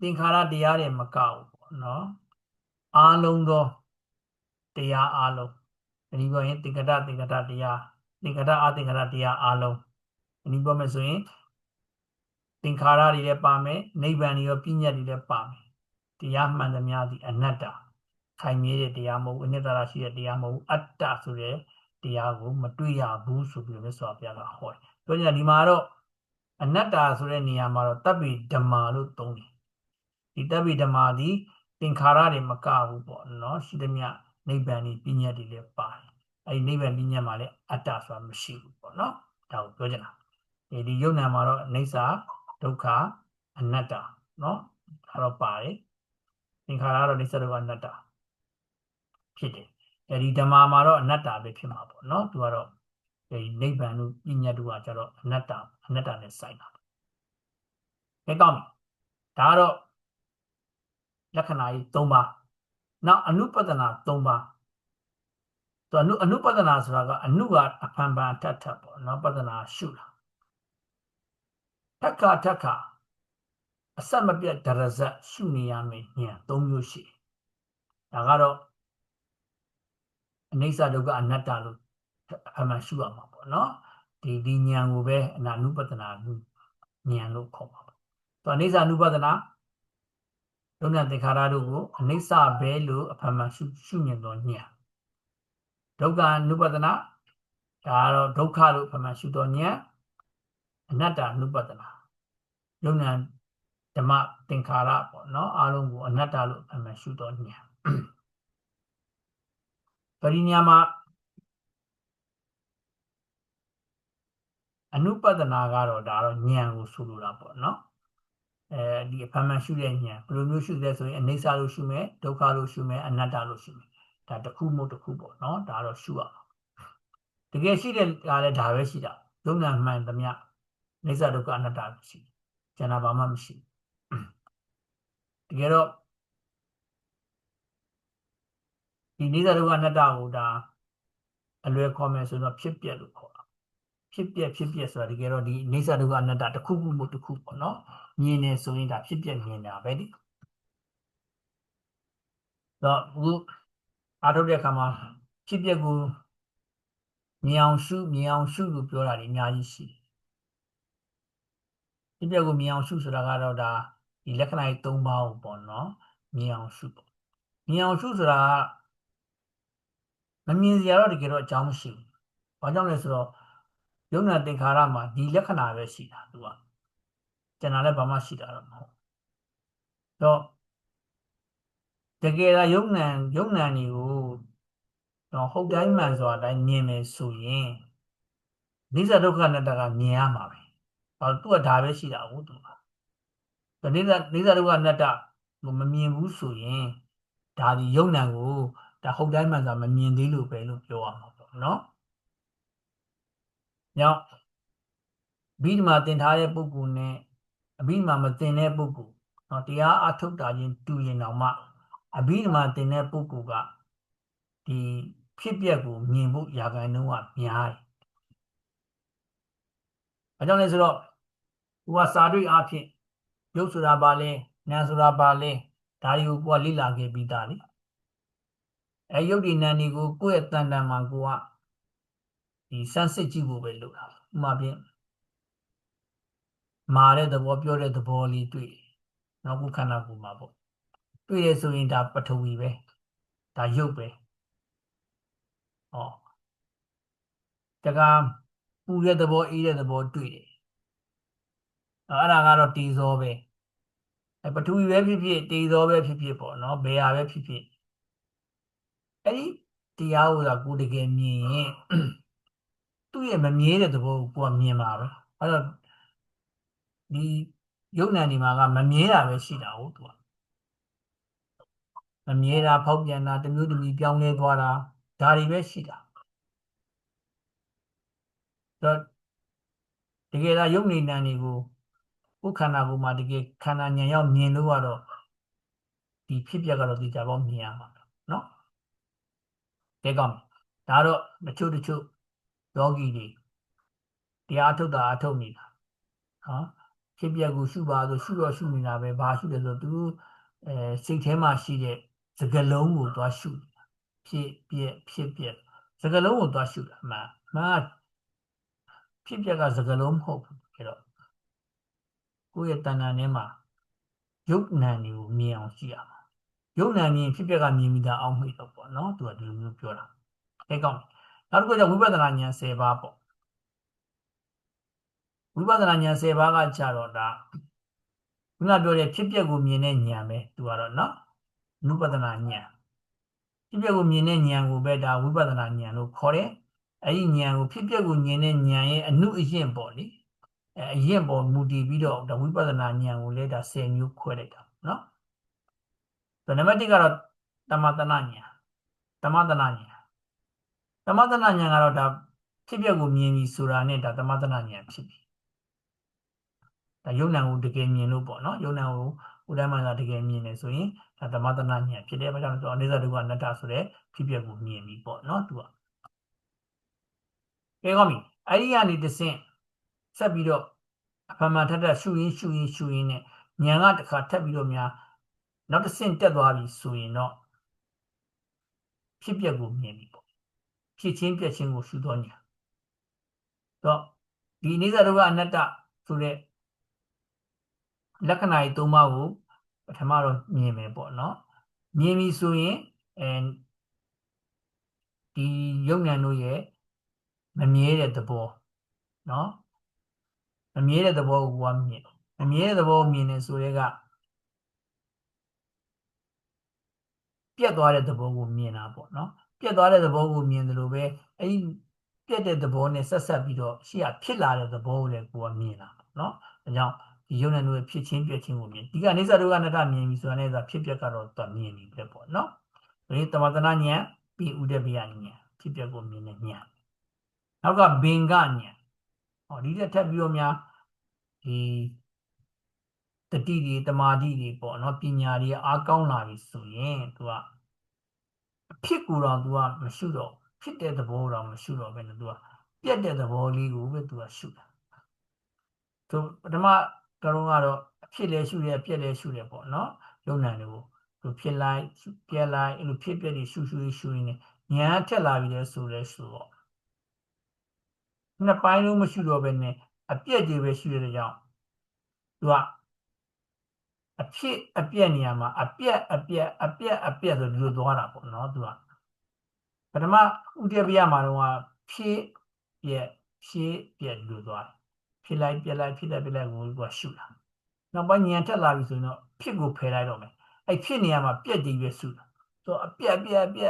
သင်္ခါရတရားတွေမကောက်ဘူးပေါ့เนาะအားလုံးသောတရားအားလုံးဒီပြောရင်သင်္ခါရတရားသင်္ခါရအသင်္ခါရတရားအားလုံးဒီပြောမယ်ဆိုရင်သင်္ခါရတွေလည်းပါမယ်နိဗ္ဗာန်တွေရောပြညတ်တွေလည်းပါမယ်တရားမှန်သမျှသည်အနတ္တခိုင်မြဲတဲ့တရားမဟုတ်ဘူးအနှစ်သာရရှိတဲ့တရားမဟုတ်ဘူးအတ္တဆိုတဲ့တရားကိုမတွေ့ရဘူးဆိုပြီးတော့ဆိုဘုရားကဟောတယ်ပြောကြဒီမှာတော့အနတ္တဆိုတဲ့နေရာမှာတော့တပ္ပိဓမ္မာလို့သုံးတယ်ဒီတပ္ပိဓမ္မာသည်သင်္ခါရတွေမကဘူးပေါ့နော်ရှိသမျှနိဗ္ဗာန်ပြညတ်တွေလည်းပါတယ်အဲဒီနိဗ္ဗာန်ပြညတ်မှာလည်းအတ္တဆိုတာမရှိဘူးပေါ့နော်ဒါကိုပြောချင်တာဒီယုံ nant မှာတော့အနိစ္စဒုက္ခအနတ္တเนาะဒါတော့ပါတယ်သင်္ခါရကတော့အနိစ္စဒုက္ခအနတ္တဖြစ်တယ်အဲဒီဓမ္မမှာတော့အနတ္တပဲဖြစ်မှာပေါ့เนาะသူကတော့ဒီနိဗ္ဗာန်တို့ပြညတ်တို့ကကျတော့အနတ္တနဲ့ဆိုင်တာပဲကောင်းပြီဒါကတော့လက္ခဏာကြီး၃ပါးနောက်အနုပဒနာ၃ပါးသူအနုပဒနာဆိုတာကအနုကအဖန်ဖန်ထပ်ထပ်ပေါ့เนาะပဒနာရှုတာထက်ခါအဆက်မပြတ်ဒရဇတ်ရှုနေရမယ်ဉာဏ်၃မျိုးရှိဒါကတော့အနိစ္စဒုက္ခအနတ္တလို့အမှန်ရှုရမှာပေါ့နော်ဒီဉာဏ်ကိုပဲအနုပဒနာဉာဏ်လို့ခေါ်ပါပေါ့သူအနိစ္စအနုပဒနာယုံ nant သင်္ခါရတို့ကိုအနိစ္စပဲလို့အမှန်ရှုမြင်သောဉာဏ်ဒုက္ခအနုပဒနာဒါကတော့ဒုက္ခလို့အမှန်ရှုသောဉာဏ်အနတ္တအနုပဒနာယုံ nantဓမ္မသင်္ခါရပေါ့နော်အားလုံးကိုအနတ္တလို့အမှန်ရှုတော့ဉာဏ်ပရိညာမှာအနုပဒနာကတော့ဒါတော့ဉာဏ်ကိုဆိုလိုတာပေါ့နော်ဒီအမှန်ရှုတဲ့ဉာဏ်ဘယ်လိုမျိုးရှုလဲဆိုရင်အနိစ္စလို့ရှုမယ်ဒုက္ခလို့ရှုမယ်အနတ္တလို့ရှုမယ်ဒါတစ်ခုမို့တစ်ခုပေါ့နော်ဒါတော့ရှုရအောင်တကယ်ရှိတဲ့ကလည်းဒါပဲရှိတာယုံ nant မှန်သမျှအနိစ္စဒုက္ခအနတ္တရှိကျန်တာဘာမှမရှိတကယ်တော့ဒီအနိစ္စဒုက္ခအနတ္တကိုဒါအလွယ်ခေါ်မယ်ဆိုတော့ဖြစ်ပျက်လို့ခေါ်တာဖြစ်ပျက်ဆိုတာတကယ်တော့ဒီအနိစ္စဒုက္ခအနတ္တတစ်ခုခုမို့တစ်ခုပေါ့နော် မြင်နေဆိုရင်ဒါဖြစ်ပြမြင်တာပဲလေတော့အခုအားထုတ်တဲ့အခါမှာဖြစ်ပြကိုမြင်အောင်ရှုလို့ပြောတာဒီအများကြီးရှိတယ်ဖြစ်ပြကိုမြင်အောင်ရှုဆိုတာကတော့ဒါဒီလက္ခဏာကြီး၃ပါးကိုပေါ့နော်မြင်အောင်ရှုပေါ့မြင်အောင်ရှုဆိုတာကမမြင်စရာတော့တကယ်တော့အကြောင်းမရှိဘူးဘာကြောင့်လဲဆိုတော့ယုံနာသင်္ခါရမှာဒီလက္ခဏာပဲရှိတာသူကကျန်တာလည်းဘာမှရှိတာတော့မဟုတ်တော့တကယ်တော့ယုံနာတွေကိုတော့ဟုတ်တိုင်းမှန်စွာအတိုင်းမြင်မယ်ဆိုရင်နိစ္စဒုက္ခအနတ္တကမြင်ရမှာပဲဘာလို့သူကဒါပဲရှိတာဟုတ်သူကနိစ္စဒုက္ခအနတ္တကိုမမြင်ဘူးဆိုရင်ဒါဒီယုံနာကိုဒါဟုတ်တိုင်းမှန်စွာမမြင်သေးလို့ပဲလို့ပြောရမှာပေါ့နော်။ညောင်ဘိဓမ္မာသင်ထားတဲ့ပုဂ္ဂိုလ်နဲ့အဘိဓမ္မာမသင်တဲ့ပုဂ္ဂိုလ်နော်တရားအထုတ်တာချင်းတူရင်တော့မှအဘိဓမ္မာသင်တဲ့ပုဂ္ဂိုလ်ကဒီဖြစ်ပျက်ကိုမြင်ဖို့ရာခိုင်နှုန်းကများတယ်။အဲကြောင့်လဲဆိုတော့ဟိုကစာတွေ့အဖြစ်ရုပ်ဆိုတာပါလဲနာမ်ဆိုတာပါလဲဒါတွေကိုကိုယ်ကလေ့လာခဲ့ပြီးသားလေ။အဲရုပ်ဒီနာမ်တွေကိုကိုယ့်ရဲ့တန်တန်မှာကိုကဒီစမ်းစစ်ကြည့်ဖို့ပဲလိုတာ။ဥပမာဖြင့်မာတဲ့သဘောပြောတဲ့သဘောလေးတွေ့တယ်။နောက်ခုခန္ဓာကိုယ်မှာပေါ့။တွေ့ရဆိုရင်ဒါပထဝီပဲ။ဒါရုပ်ပဲ။ဟောတကပူတဲ့သဘောအေးတဲ့သဘောတွေ့တယ်။အဲ့ဒါကတော့တေဇောပဲ။ပထဝီပဲဖြစ်ဖြစ်တေဇောပဲဖြစ်ဖြစ်ပေါ့နော်။ဘယ်ဟာပဲဖြစ်ဖြစ်အဲ့ဒီတရားဥစ္စာကိုတကယ်မြင်ရင်သူ့ရဲ့မမြဲတဲ့သဘောကိုကိုယ်ကမြင်မှာပဲ။အဲ့တော့ဒီယုံနာနေမှာကမမြဲတာပဲရှိတာဟုတ်သူကမမြဲတာဖောက်ပြန်တာတစ်မျိုးတစ်မျိုးပြောင်းလဲသွားတာဒါတွေပဲရှိတာတော့တကယ်တော့ယုံနေနံတွေကိုဥက္ခန္ဓာကိုယ်မှာတကယ်ခန္ဓာဉာဏ်ရောက်မြင်လို့ကတော့ဒီဖြစ်ပျက်ကတော့ဒီကြတော့မြင်ရမှာနော်ကဲကောင်းဒါတော့တချို့ယောဂီတွေတရားထုတ်တာအထုတ်နေတာနော်ဖြစ်ပျက်ကိုရှုပါဆိုရှုတော့ရှုနေတာပဲဘာရှုလဲဆိုသူစိတ်ထဲမှာရှိတဲ့စကလုံးကိုသွားရှုဖြစ်ပျက်စကလုံးကိုသွားရှုတာမှဖြစ်ပျက်ကစကလုံးမဟုတ်ဘူးအဲ့တော့ကိုယ့်ရဲ့တဏ္ဍာထဲမှာယုတ်နံတွေကိုမြင်အောင်ကြည့်ရမှာယုတ်နံမြင်ဖြစ်ပျက်ကမြင်မိတာအောင်မိတော့ပေါ့နော်သူကဒီလိုမျိုးပြောတာအဲကောင်းနောက်တစ်ခုကျဝိပဿနာဉာဏ်10ပါးပေါ့ဝိပဿနာဉာဏ်10ပါးကကြတော့ဒါခုနပြောတဲ့ဖြစ်ပျက်ကိုမြင်တဲ့ဉာဏ်ပဲသူကတော့နော်နုပဒနာဉာဏ်ဖြစ်ပျက်ကိုမြင်တဲ့ဉာဏ်ကိုပဲဒါဝိပဿနာဉာဏ်လို့ခေါ်တယ်အဲဒီဉာဏ်ကိုဖြစ်ပျက်ကိုမြင်တဲ့ဉာဏ်ရဲ့အနုအယင့်ပေါ့လေအယင့်ပေါ်မူတည်ပြီးတော့ဒါဝိပဿနာဉာဏ်ကိုလည်းဒါ10မျိုးခွဲလိုက်တာနော်ဆိုနံပါတ်1ကတော့တမတနာဉာဏ်တမတနာဉာဏ်ကတော့ဒါဖြစ်ပျက်ကိုမြင်ပြီဆိုတာနဲ့ဒါတမတနာဉာဏ်ဖြစ်ပြီဒါယုံနံကိုတကယ်မြင်လို့ပေါ့နော်ယုံနံကိုဥဒ္ဓမန္တတကယ်မြင်နေဆိုရင်ဒါတမတနာဉာဏ်ဖြစ်တယ်ဘာကြောင့်လဲဆိုတော့အနိစ္စဒုက္ခအနတ္တဆိုတဲ့ဖြစ်ပျက်ကိုမြင်ပြီပေါ့နော်သူကကဲကောင်းပြီအဲ့ဒီကနေတဆင့်ဆက်ပြီးတော့အဖမှန်ထက်ရှုရင်းနဲ့ဉာဏ်ကတစ်ခါထပ်ပြီးတော့များနောက်တစ်ဆင့်တက်သွားပြီဆိုရင်တော့ဖြစ်ပျက်ကိုမြင်ပြီပေါ့ဖြစ်ချင်းပြက်ချင်းကိုရှုတော့ဉာဏ်တော့ဒီအနိစ္စဒုက္ခအနတ္တဆိုတဲ့လက္ခဏာကြီး၃ပါးကိုပထမတော့မြင်မယ်ပေါ့နော်မြင်ပြီဆိုရင်ဒီယုံဉာဏ်တို့ရဲ့မမြဲတဲ့သဘောနော်မမြဲတဲ့သဘောကိုကမြင်မမြဲတဲ့သဘောကိုမြင်နေဆိုတဲ့ကပြတ်သွားတဲ့သဘောကိုမြင်တာပေါ့နော်ပြတ်သွားတဲ့သဘောကိုမြင်တယ်လို့ပဲအဲဒီပြတ်တဲ့သဘောနဲ့ဆက်ပြီးတော့ရှေ့ကဖြစ်လာတဲ့သဘောကိုလည်းကိုကမြင်တာပေါ့နော်ဒါကြောင့်ဒီယုံဉာဏ်တို့ရဲ့ဖြစ်ချင်းပြက်ချင်းကိုမြင်ဒီကအိစ္ဆဒုက္ခအနတ္တမြင်ပြီဆိုတာနဲ့ဖြစ်ပျက်ကတော့သူမြင်ပြီပဲပေါ့နော်ဒီတမတနာဉာဏ်ပြီးဥဒ္ဒပယဉာဏ်ဖြစ်ပျက်ကိုမြင်တဲ့ဉာဏ်နောက်ကဘင်္ဂဉာဏ်ဟောဒီတက်ထပ်ပြီးတော့များဒီတတိတွေတမာတိတွေပေါ့နော်ပညာတွေအားကောင်းလာပြီဆိုရင်သူကအဖြစ်ကိုတော့သူကမရှုတော့ဖြစ်တဲ့သဘောတော့မရှုတော့ဘဲနဲ့သူကပြက်တဲ့သဘောလေးကိုပဲသူကရှုတာသူပထမ ကတော့အဖြစ်လဲရှုတယ်အပြက်လဲရှုတယ်ပေါ့နော်ယုံ nant တွေကိုဖြစ်လိုက်ပြက်လိုက်အဲ့လိုဖြစ်ပြက်တွေရှုရင်းနဲ့ဉာဏ်ထက်လာပြီလဲဆိုတော့နှစ်ပိုင်းလုံးမရှုတော့ဘဲနဲ့အပြက်တွေပဲရှုရတဲ့ကြောင့်သူကအဖြစ်အပြက်နေရာမှာအပြက်ဆိုဒီလိုသွားတာပေါ့နော်သူကပထမဥဒိယပြမှာတော့ဖြစ်ပြက်ဒီလိုသွားတယ်ဖြစ်လိုက်ပြက်လိုက်ဖြစ်လိုက်ပြက်လိုက်ကိုသူကရှုတာနောက်ပိုင်းဉာဏ်တက်လာပြီဆိုရင်တော့ဖြစ်ကိုဖယ်လိုက်တော့မယ်အဲ့ဖြစ်နေရာမှာပြက်တွေပဲရှုတာဆိုအပြက်ဆိုပြီး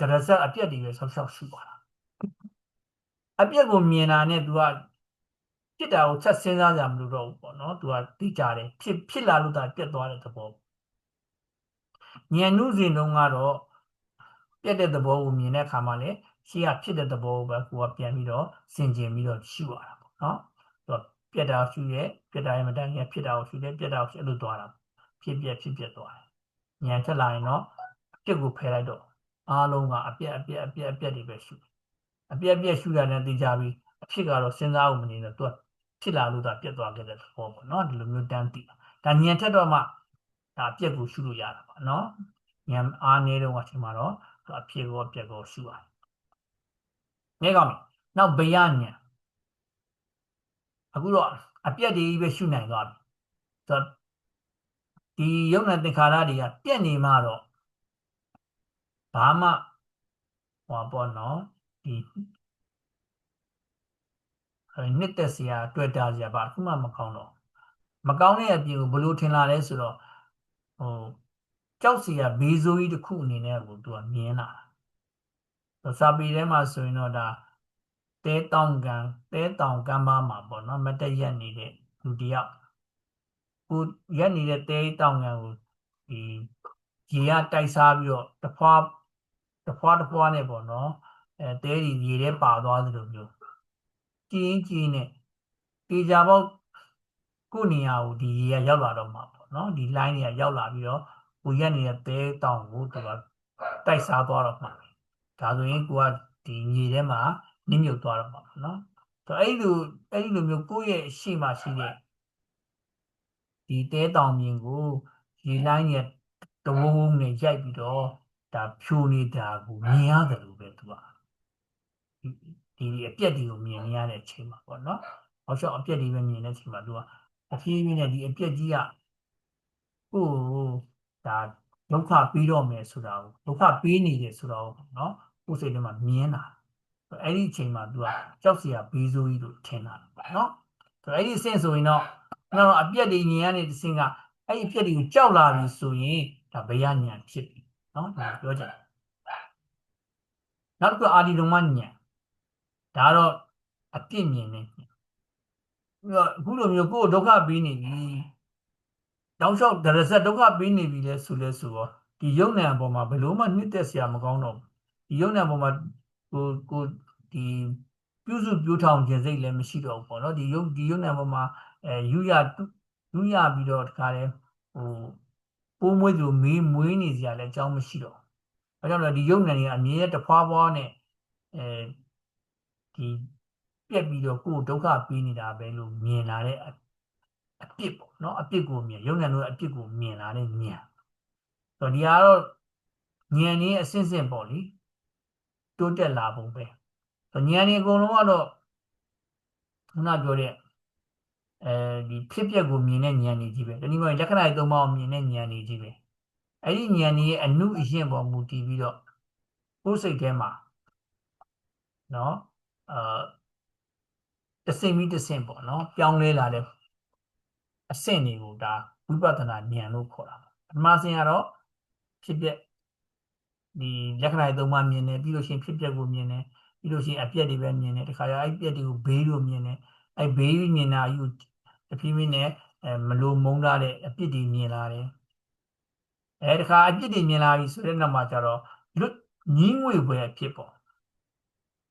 ဒရဇတ်အပြက်တွေပဲဆောက်ရှုသွားတာအပြက်ကိုမြင်တာနဲ့သူကဖြစ်တာကိုချက်စဉ်းစားကြမလို့တော့ဘူးပေါ့နော်သူကသိကြတယ်ဖြစ်လာလို့ဒါပြက်သွားတဲ့သဘောဉာဏ်နုစဉ်တုန်းကတော့ပြက်တဲ့သဘောကိုမြင်တဲ့အခါမှာလည်းရှေ့ကဖြစ်တဲ့သဘောကိုပဲကိုကပြန်ပြီးတော့ဆင်ခြင်ပြီးတော့ရှုရတာပေါ့နော်သူကပြက်တာရှုရဲပြက်တာရဲ့မတိုင်ခင်ဖြစ်တာကိုရှုတယ်ပြက်တာကိုအဲ့လိုသွားတာဖြစ်ပြက်သွားတယ်ဉာဏ်ထက်လာရင်တော့အပြက်ကိုဖယ်လိုက်တော့အားလုံးကအပြက်တွေပဲရှုအပြက်ရှုတာနဲ့သိကြပြီအဖြစ်ကတော့စဉ်းစားဖို့မနေတော့သူကဖြစ်လာလို့ဒါပြက်သွားခဲ့တဲ့သဘောပေါ့နော်ဒီလိုမျိုးတန်းသိဒါဉာဏ်ထက်တော့မှဒါအပြက်ကိုရှုလို့ရတာပေါ့နော်ဉာဏ်အားနေတော့အချိန်မှာတော့အဖြစ်ကိုပြက်ကိုရှုရတယ်။နေကောင်းပြီ။နောက်ဘယဉာဏ်အခုတော့အပြက်တွေပဲရှုနိုင်သွားပြီ။ဆိုတော့ဒီယုံ nant သင်္ခါရတွေကပြက်နေမှတော့ဘာမှဟောပေါ့နော်ဒီနှစ်သက်စရာတွေ့တာစရာဘာမှမကောင်းတော့မကောင်းတဲ့အပြင်ကိုဘလို့ထင်လာလဲဆိုတော့ဟိုကြောက်စရာဘေးဆိုးကြီးတစ်ခုအနေနဲ့ကိုသူကမြင်လာတာစာပေထဲမှာဆိုရင်တော့ဒါတဲတောင်ကံပါမှာပေါ့နော်မတက်ရက်နေတဲ့လူတယောက်ကိုရက်နေတဲ့တဲတောင်ကံကိုဒီရေကတိုက်စားပြီးတော့တဖွာနဲ့ပေါ့နော်တဲဒီရေထဲပါသွားသလိုမျိုးကြည်နဲ့တေချာပေါက်ကိုနေရာကိုဒီရေကရောက်လာတော့မှာပေါ့နော်ဒီ line တွေကရောက်လာပြီးတော့ကိုရက်နေတဲ့တဲတောင်ကိုသူကတိုက်စားသွားတော့မှာဒါဆိုရင်ကိုကဒီမြေထဲမှာနစ်မြုပ်သွားတော့မှာပေါ့နော်ဆိုအဲ့လိုမျိုးကိုယ့်ရဲ့ရှေ့မှာရှိတဲ့ဒီတဲတောင်မြင်ကိုရေလိုင်းနဲ့တဝုံနဲ့ရိုက်ပြီးတော့ဒါဖြိုနေတာကိုမြင်ရတယ်လို့ပဲသူကဒီအပြက်တွေကိုမြင်နေရတဲ့အချိန်မှာပေါ့နော်။အောက်လျှောက်အပြက်တွေပဲမြင်တဲ့အချိန်မှာသူကအဖြည်းဖြည်းနဲ့ဒီအပြက်ကြီးကကိုယ်ဒါဒုက္ခပြီးတော့မယ်ဆိုတာကိုဒုက္ခပြီးနေတယ်ဆိုတာကိုနော်ကိုယ်စိတ်ထဲမှာမြင်တာအဲ့ဒီအချိန်မှာသူကကြောက်စရာဘေးဆိုးကြီးလို့ထင်တာပေါ့နော်။ဆိုအဲ့ဒီအဆင့်ဆိုရင်တော့အပြက်တွေမြင်ရတဲ့အဆင့်ကအဲ့ဒီအပြက်တွေကိုကြောက်လာပြီဆိုရင်ဒါဘယဉာဏ်ဖြစ်ပြီနော်ဒါပြောချင်နောက်တစ်ခုအာဒီလုံမဉာဏ်ဒါတော့အပြစ်မြင်နေအခုလိုမျိုးကိုယ်ဒုက္ခပေးနေပြီတောင်းလျှောက်ဒရဇတ်ဒုက္ခပေးနေပြီလဲဆိုတော့ဒီယုံ nant အပေါ်မှာဘယ်လို့မှနှစ်သက်စရာမကောင်းတော့ဘူးဒီယုံ nant အပေါ်မှာကိုဒီပြုစုပြောထောင်ခြင်းစိတ်လည်းမရှိတော့ဘူးပေါ့နော်ဒီယုံ nant အပေါ်မှာယူရပြီးတော့တခါလဲပိုးမွေးသူမွေးနေစရာလည်းအကြောင်းမရှိတော့ဘူးအဲကြောင့်လည်းဒီယုံ nant တွေကအမြဲတဖွာနဲ့ဒီပြက်ပြီးတော့ကိုယ်ဒုက္ခပေးနေတာပဲလို့မြင်လာတဲ့အပြစ်ပေါ့နော်အပြစ်ကိုမြင်ယုံ nant တို့အပြစ်ကိုမြင်လာတဲ့ဉာဏ်ဆိုတော့ဒီကတော့ဉာဏ်နည်းအစစ်စစ်ပေါ့လေတိုးတက်လာပုံပဲဆိုဉာဏ်ဒီအကုန်လုံးကတော့ခုနပြောတဲ့ဒီဖြစ်ပျက်ကိုမြင်တဲ့ဉာဏ်ကြီးပဲတနည်းအားဖြင့်လက္ခဏာသုံးပါးကိုမြင်တဲ့ဉာဏ်ကြီးပဲအဲ့ဒီဉာဏ်ကြီးရဲ့အနုအရှင်းပေါ်မူတည်ပြီးတော့ကိုယ်စိတ်ထဲမှာနော်တစ်ဆင့်ပြီးတစ်ဆင့်ပေါ့နော်ပြောင်းလဲလာတဲ့အဆင့်တွေကိုဒါဝိပဿနာဉာဏ်လို့ခေါ်တာပထမဆင့်ကတော့ဖြစ်ပျက်ဒီလက္ခဏာသုံးပါးမြင်တယ်ပြီးလို့ရှိရင်ဖြစ်ပျက်ကိုမြင်တယ်ပြီးလို့ရှိရင်အပြက်တွေပဲမြင်တယ်တခါကျအဲ့ပြက်တွေကိုဘေးလို့မြင်တယ်အဲ့ဘေးမြင်တာယူတဖြည်းဖြည်းနဲ့မလိုမုန်းထားတဲ့အပြစ်တွေမြင်လာတယ်တခါအပြစ်တွေမြင်လာပြီဆိုတဲ့နောက်မှာကျတော့လွတ်ငင်းငွေပဲအဖြစ်ပေါ့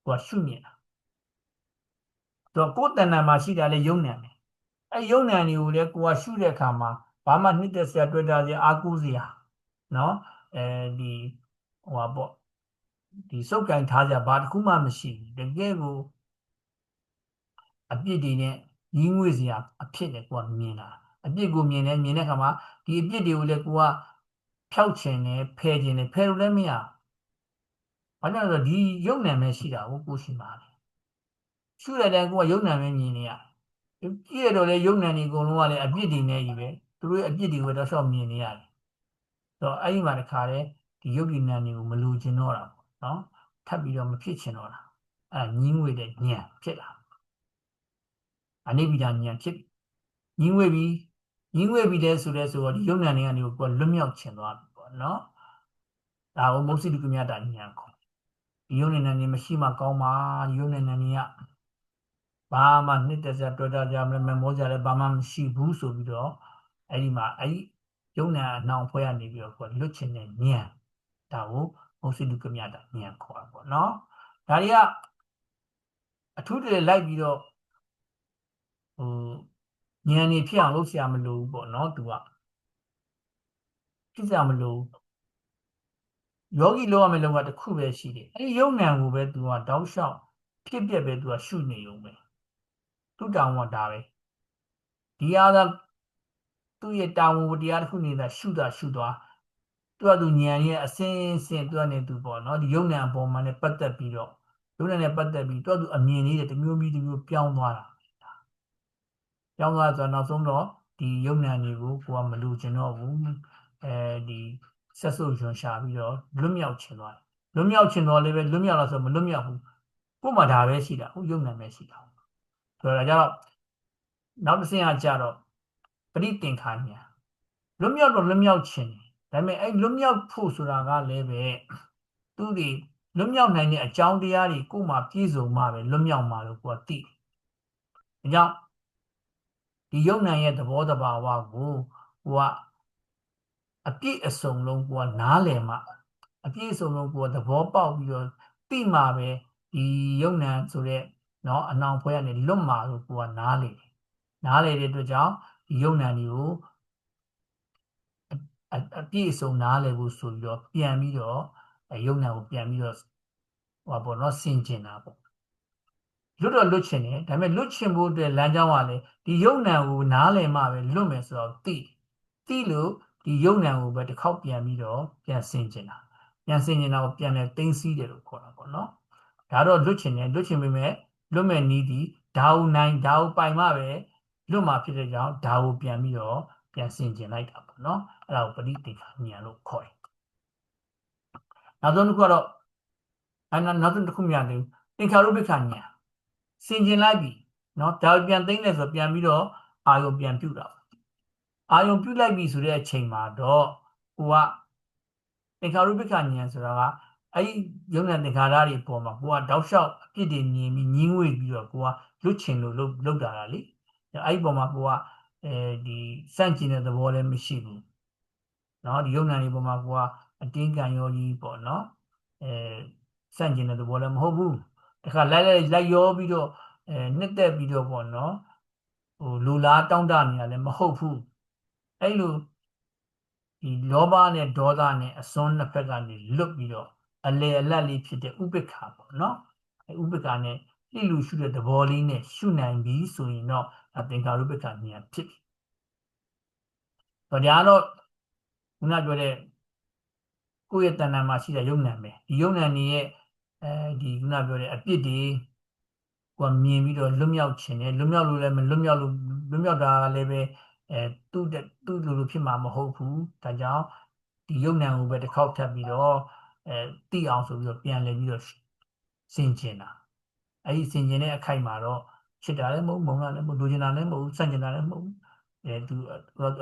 ကိုကရှုမြင်တာတော့ကိုယ်တဏ္ဍာမှာရှိတာလေယုံ nant ပဲအဲ့ယုံ nant တွေကိုလည်းကိုကရှုတဲ့အခါမှာဘာမှနှစ်သက်စရာတွေ့တာစရာအာကိုးစရာနော်ဒီဟိုပါပေါ့ဒီစုပ်ကင်ထားကြဘာတစ်ခုမှမရှိဘူးတကယ်ကိုအပြစ်တွေနဲ့ ညီးငွေ့စရာအဖြစ်နဲ့ကိုကမြင်တာအပြစ်ကိုမြင်တဲ့ခါမှာဒီအပြစ်တွေကိုလည်းကိုကဖျောက်ချင်တယ်ဖယ်ချင်တယ်ဖယ်လို့လည်းမရဘာကြောင့်လဲဆိုတော့ဒီယုံနာမဲ့ရှိတာကိုရှိမှာလေရှုတဲ့တိုင်းကိုကယုံနာမဲ့မြင်နေရကြည့်ရတော့လေယုံနာနေအကုန်လုံးကလည်းအပြစ်တွေနဲ့ကြီးပဲသူတို့ရဲ့အပြစ်တွေကိုတော့ရှောက်မြင်နေရတယ်တော့အဲ့ဒီမှာတခါတည်းဒီယုတ်ဒီနံတွေကိုမလိုချင်တော့တာပေါ့နော်ထပ်ပြီးတော့မဖြစ်ချင်တော့တာအဲ့ညင်းငွေတဲ့ညံဖြစ်လာအနိဗ္ဗာန်ညံဖြစ်ညင်းငွေပြီးညင်းငွေပြီးတဲ့ဆိုတော့ဒီယုံနာနေကနေကိုလွတ်မြောက်ချင်သွားပြီပေါ့နော်ဒါကိုမုတ်စိတုကမြတာညံခေါ်ဒီယုံနာနေမရှိမှကောင်းပါဒီယုံနာနေကဘာမှနှစ်သက်စရာတွေ့တာကြမလဲမမောကြလဲဘာမှမရှိဘူးဆိုပြီးတော့အဲ့ဒီမှာအဲ့ဒီယုံနာအနှောင်ဖွဲရနေပြီးတော့ကိုလွတ်ချင်တဲ့ညံဒါကိုမုတ်စိတုကမြတာညံခေါ်တာပေါ့နော်ဒါတွေကအထူးတည်းလိုက်ပြီးတော့ဟိုဉာဏ်နေဖြစ်အောင်လုပ်ရှာမလို့ပေါ့နော်သူကဖြစ်ရှာမလို့ယောဂီလုပ်ရမယ့်လုပ်ကတစ်ခုပဲရှိတယ်အဲဒီယုံဉာဏ်ကိုပဲသူကတောက်လျှောက်ဖြစ်ပြပဲသူကရှုနေုံပဲသူ့တောင်းဝဒါပဲဒီအားသာသူ့ရဲ့တာဝန်ဝတရားတစ်ခုနေတာရှုသွားသူကသူဉာဏ်ရဲ့အစင်းစင်သူကနေသူပေါ့နော်ဒီယုံဉာဏ်အပေါ်မှာလည်းပတ်သက်ပြီးတော့ယုံဉာဏ်နဲ့ပတ်သက်ပြီးသူအမြင်လေးတွေတစ်မျိုးပြီးတစ်မျိုးပြောင်းသွားတာပြောင်းသွားဆိုတော့နောက်ဆုံးတော့ဒီယုံဉာဏ်တွေကိုကိုကမလူချင်တော့ဘူးဒီဆက်စုပ်ရွှန်ရှာပြီးတော့လွတ်မြောက်ချင်သွားတယ်လွတ်မြောက်ချင်တော့လည်းပဲလွတ်မြောက်လာဆိုမလွတ်မြောက်ဘူးကို့မှာဒါပဲရှိတာဟုတ်ယုံဉာဏ်ပဲရှိတာဆိုတော့ဒါကြောင့်နောက်တစ်ဆင့်ကကြတော့ပရိသင်္ခာဉာဏ်လွတ်မြောက်တော့လွတ်မြောက်ချင်တယ်ဒါပေမဲ့အဲ့လွတ်မြောက်ဖို့ဆိုတာကလည်းပဲသူတွေလွတ်မြောက်နိုင်တဲ့အကြောင်းတရားတွေကို့မှာပြည့်စုံမှပဲလွတ်မြောက်မှာလို့ကိုကသိတယ်ဒါကြောင့်ဒီယုံဉာဏ်ရဲ့သဘောတဘာဝကိုကအပြည့်အစုံလုံးကိုကနားလည်မှအပြည့်အစုံလုံးကိုသဘောပေါက်ပြီးတော့သိမှပဲဒီယုံဉာဏ်ဆိုတဲ့เนาะအနောင်ဖွဲကနေလွတ်မှာလို့ကိုကနားလေတဲ့အတွက်ကြောင့်ဒီယုံဉာဏ်တွေကိုအပြည့်အစုံနားလည်ဖို့ဆိုပြီးတော့ပြန်ပြီးတော့ယုံဉာဏ်ကိုပြန်ပြီးတော့ဟောပေါ့เนาะဆင်ကျင်တာပေါ့လွတ်တော့လွတ်ချင်တယ်ဒါပေမဲ့လွတ်ချင်ဖို့အတွက်လမ်းကြောင်းကလည်းဒီယုံဉာဏ်ကိုနားလည်မှပဲလွတ်မယ်ဆိုတော့သိလို့ဒီယုံဉာဏ်ကိုပဲတစ်ခေါက်ပြန်ပြီးတော့ပြန်ဆင်ကျင်တာကိုပြန်လဲသိသိတယ်လို့ခေါ်တာပေါ့နော်ဒါတော့လွတ်ချင်ပေမဲ့လွတ်မဲ့နည်းဒီဓာတ်ပိုင်မှပဲလွတ်မှာဖြစ်တဲ့ကြောင့်ဓာတ်ကိုပြန်ပြီးတော့ပြန်ဆင်ကျင်လိုက်တာပေါ့နော်အဲ့ဒါကိုပဋိသင်္ခာဉာဏ်လို့ခေါ်တယ်နောက်ဆုံးတစ်ခုကတော့နောက်ဆုံးတစ်ခုမြန်တယ်သင်္ခါရုပ္ပခဉာဏ်ဆင်ကျင်လိုက်ပြီနော်ဓာတ်ပြန်သိမ့်တယ်ဆိုပြန်ပြီးတော့အာယုံပြန်ပြုတ်တာအာယုံပြုတ်လိုက်ပြီဆိုတဲ့အချိန်မှာတော့ကိုကသင်္ခါရုပ္ပခဉာဏ်ဆိုတာကအဲ့ဒီယုံနဲ့သင်္ခါရတွေပေါ်မှာကိုကတောက်လျှောက်အပြစ်တွေမြင်ပြီးညင်းဝေးပြီးတော့ကိုကလွတ်ချင်လို့လုပ်တာလေအဲ့ဒီပေါ်မှာကိုကဒီစန့်ကျင်တဲ့သဘောလည်းမရှိဘူးเนาะဒီယုံနာတွေပေါ်မှာကိုကအတင်းကံရောကြီးပေါ့เนาะစန့်ကျင်တဲ့သဘောလည်းမဟုတ်ဘူးတခါလိုက်ရောပြီးတော့နှစ်သက်ပြီးတော့ပေါ့เนาะလူလားတောင်းတနေရလည်းမဟုတ်ဘူးအဲ့လိုဒီလောဘနဲ့ဒေါသနဲ့အစွန်းနှစ်ဖက်ကနေလွတ်ပြီးတော့အလေအလတ်လေးဖြစ်တဲ့ဥပိ္ပခာပေါ့နော်အဲဥပိ္ပခာနဲ့လှိလူရှုတဲ့သဘောလေးနဲ့ရှုနိုင်ပြီဆိုရင်တော့သင်္ခါရုပ္ပခာဉာဏ်ဖြစ်ပြီဒါတော့ခုနပြောတဲ့ကိုယ့်ရဲ့တဏ္ဍာမှာရှိတဲ့ယုံဉာဏ်ပဲဒီယုံဉာဏ်ရဲ့ဒီခုနပြောတဲ့အပြစ်တွေကိုမြင်ပြီးတော့လွတ်မြောက်ခြင်းနဲ့လွတ်မြောက်လို့လည်းမလွတ်မြောက်လို့လွတ်မြောက်တာလည်းပဲသူ့လိုဖြစ်မှာမဟုတ်ဘူးဒါကြောင့်ဒီယုံဉာဏ်ကိုပဲတစ်ခေါက်ထပ်ပြီးတော့သိအောင်ဆိုပြီးတော့ပြန်လည်ပြီးတော့ဆင်ကျင်တာအဲ့ဒီဆင်ကျင်တဲ့အခိုက်မှာတော့ချစ်တာလည်းမဟုတ်မုန်းတာလည်းမဟုတ်လိုချင်တာလည်းမဟုတ်ဆန့်ကျင်တာလည်းမဟုတ်သူ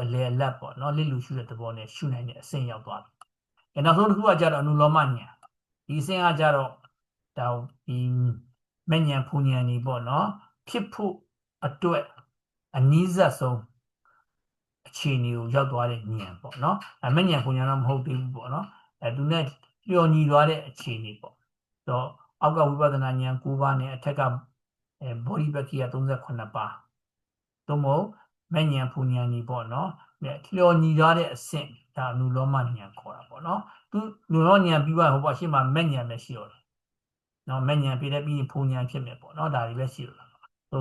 အလေအလတ်ပေါ့နော်လစ်လူရှုတဲ့သဘောနဲ့ရှုနိုင်တဲ့အဆင့်ရောက်သွားပြီနောက်ဆုံးတစ်ခုကကြတော့အနုလောမဉာဏ်ဒီအဆင့်ကကြတော့ဒါဒီမဉဏ်ဖူဉဏ်นี่ပေါ့နော်ဖြစ်ဖို့အတွက်အနည်းဆက်ဆုံးအခြေအနေကိုရောက်သွားတဲ့ဉာဏ်ပေါ့နော်မဉဏ်ဖူဉဏ်တော့မဟုတ်သေးဘူးပေါ့နော်သူနဲ့လျော်ညီသွားတဲ့အခြေအနေပေါ့တော့အောက်ကဝိပဿနာဉာဏ်9ပါးနဲ့အထက်ကဘောဓိပက္ခိယ38ပါးသို့မဟုတ်မဉဏ်ဖူဉဏ်นี่ပေါ့နော်လျော်ညီသွားတဲ့အဆင့်ဒါအနုလောမဉာဏ်ခေါ်တာပေါ့နော်သူလူလောဉာဏ်ပြီးသွားဟိုပါရှေ့မှာမဉဏ်ပဲရှိတော့တယ်နော်မဉဏ်ပြည့်တဲ့ပြီးဖူဉဏ်ဖြစ်မယ်ပေါ့နော်ဒါတွေပဲရှိတော့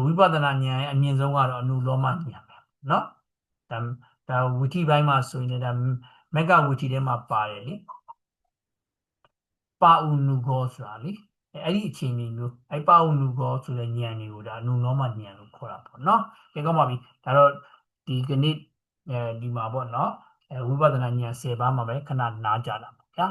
ဝိပဿနာဉာဏ်ရဲ့အမြင့်ဆုံးကတော့အနုလောမဉာဏ်ပဲเนาะဒါဝိထိပိုင်းမှာဆိုရင်ဒါမက္ကဝိထိထဲမှာပါတယ်လေပါဥနုဂောဆိုတာလေအဲ့ဒီအခြေအနေမျိုးအဲ့ပါဥနုဂောဆိုတဲ့ဉာဏ်တွေကိုဒါအနုလောမဉာဏ်လို့ခေါ်တာပေါ့เนาะကဲကောင်းပါပြီဒါတော့ဒီကနေ့ဒီမှာပေါ့เนาะဝိပဿနာဉာဏ်10ပါးမှာပဲခဏနားကြတာပေါ့ဗျာ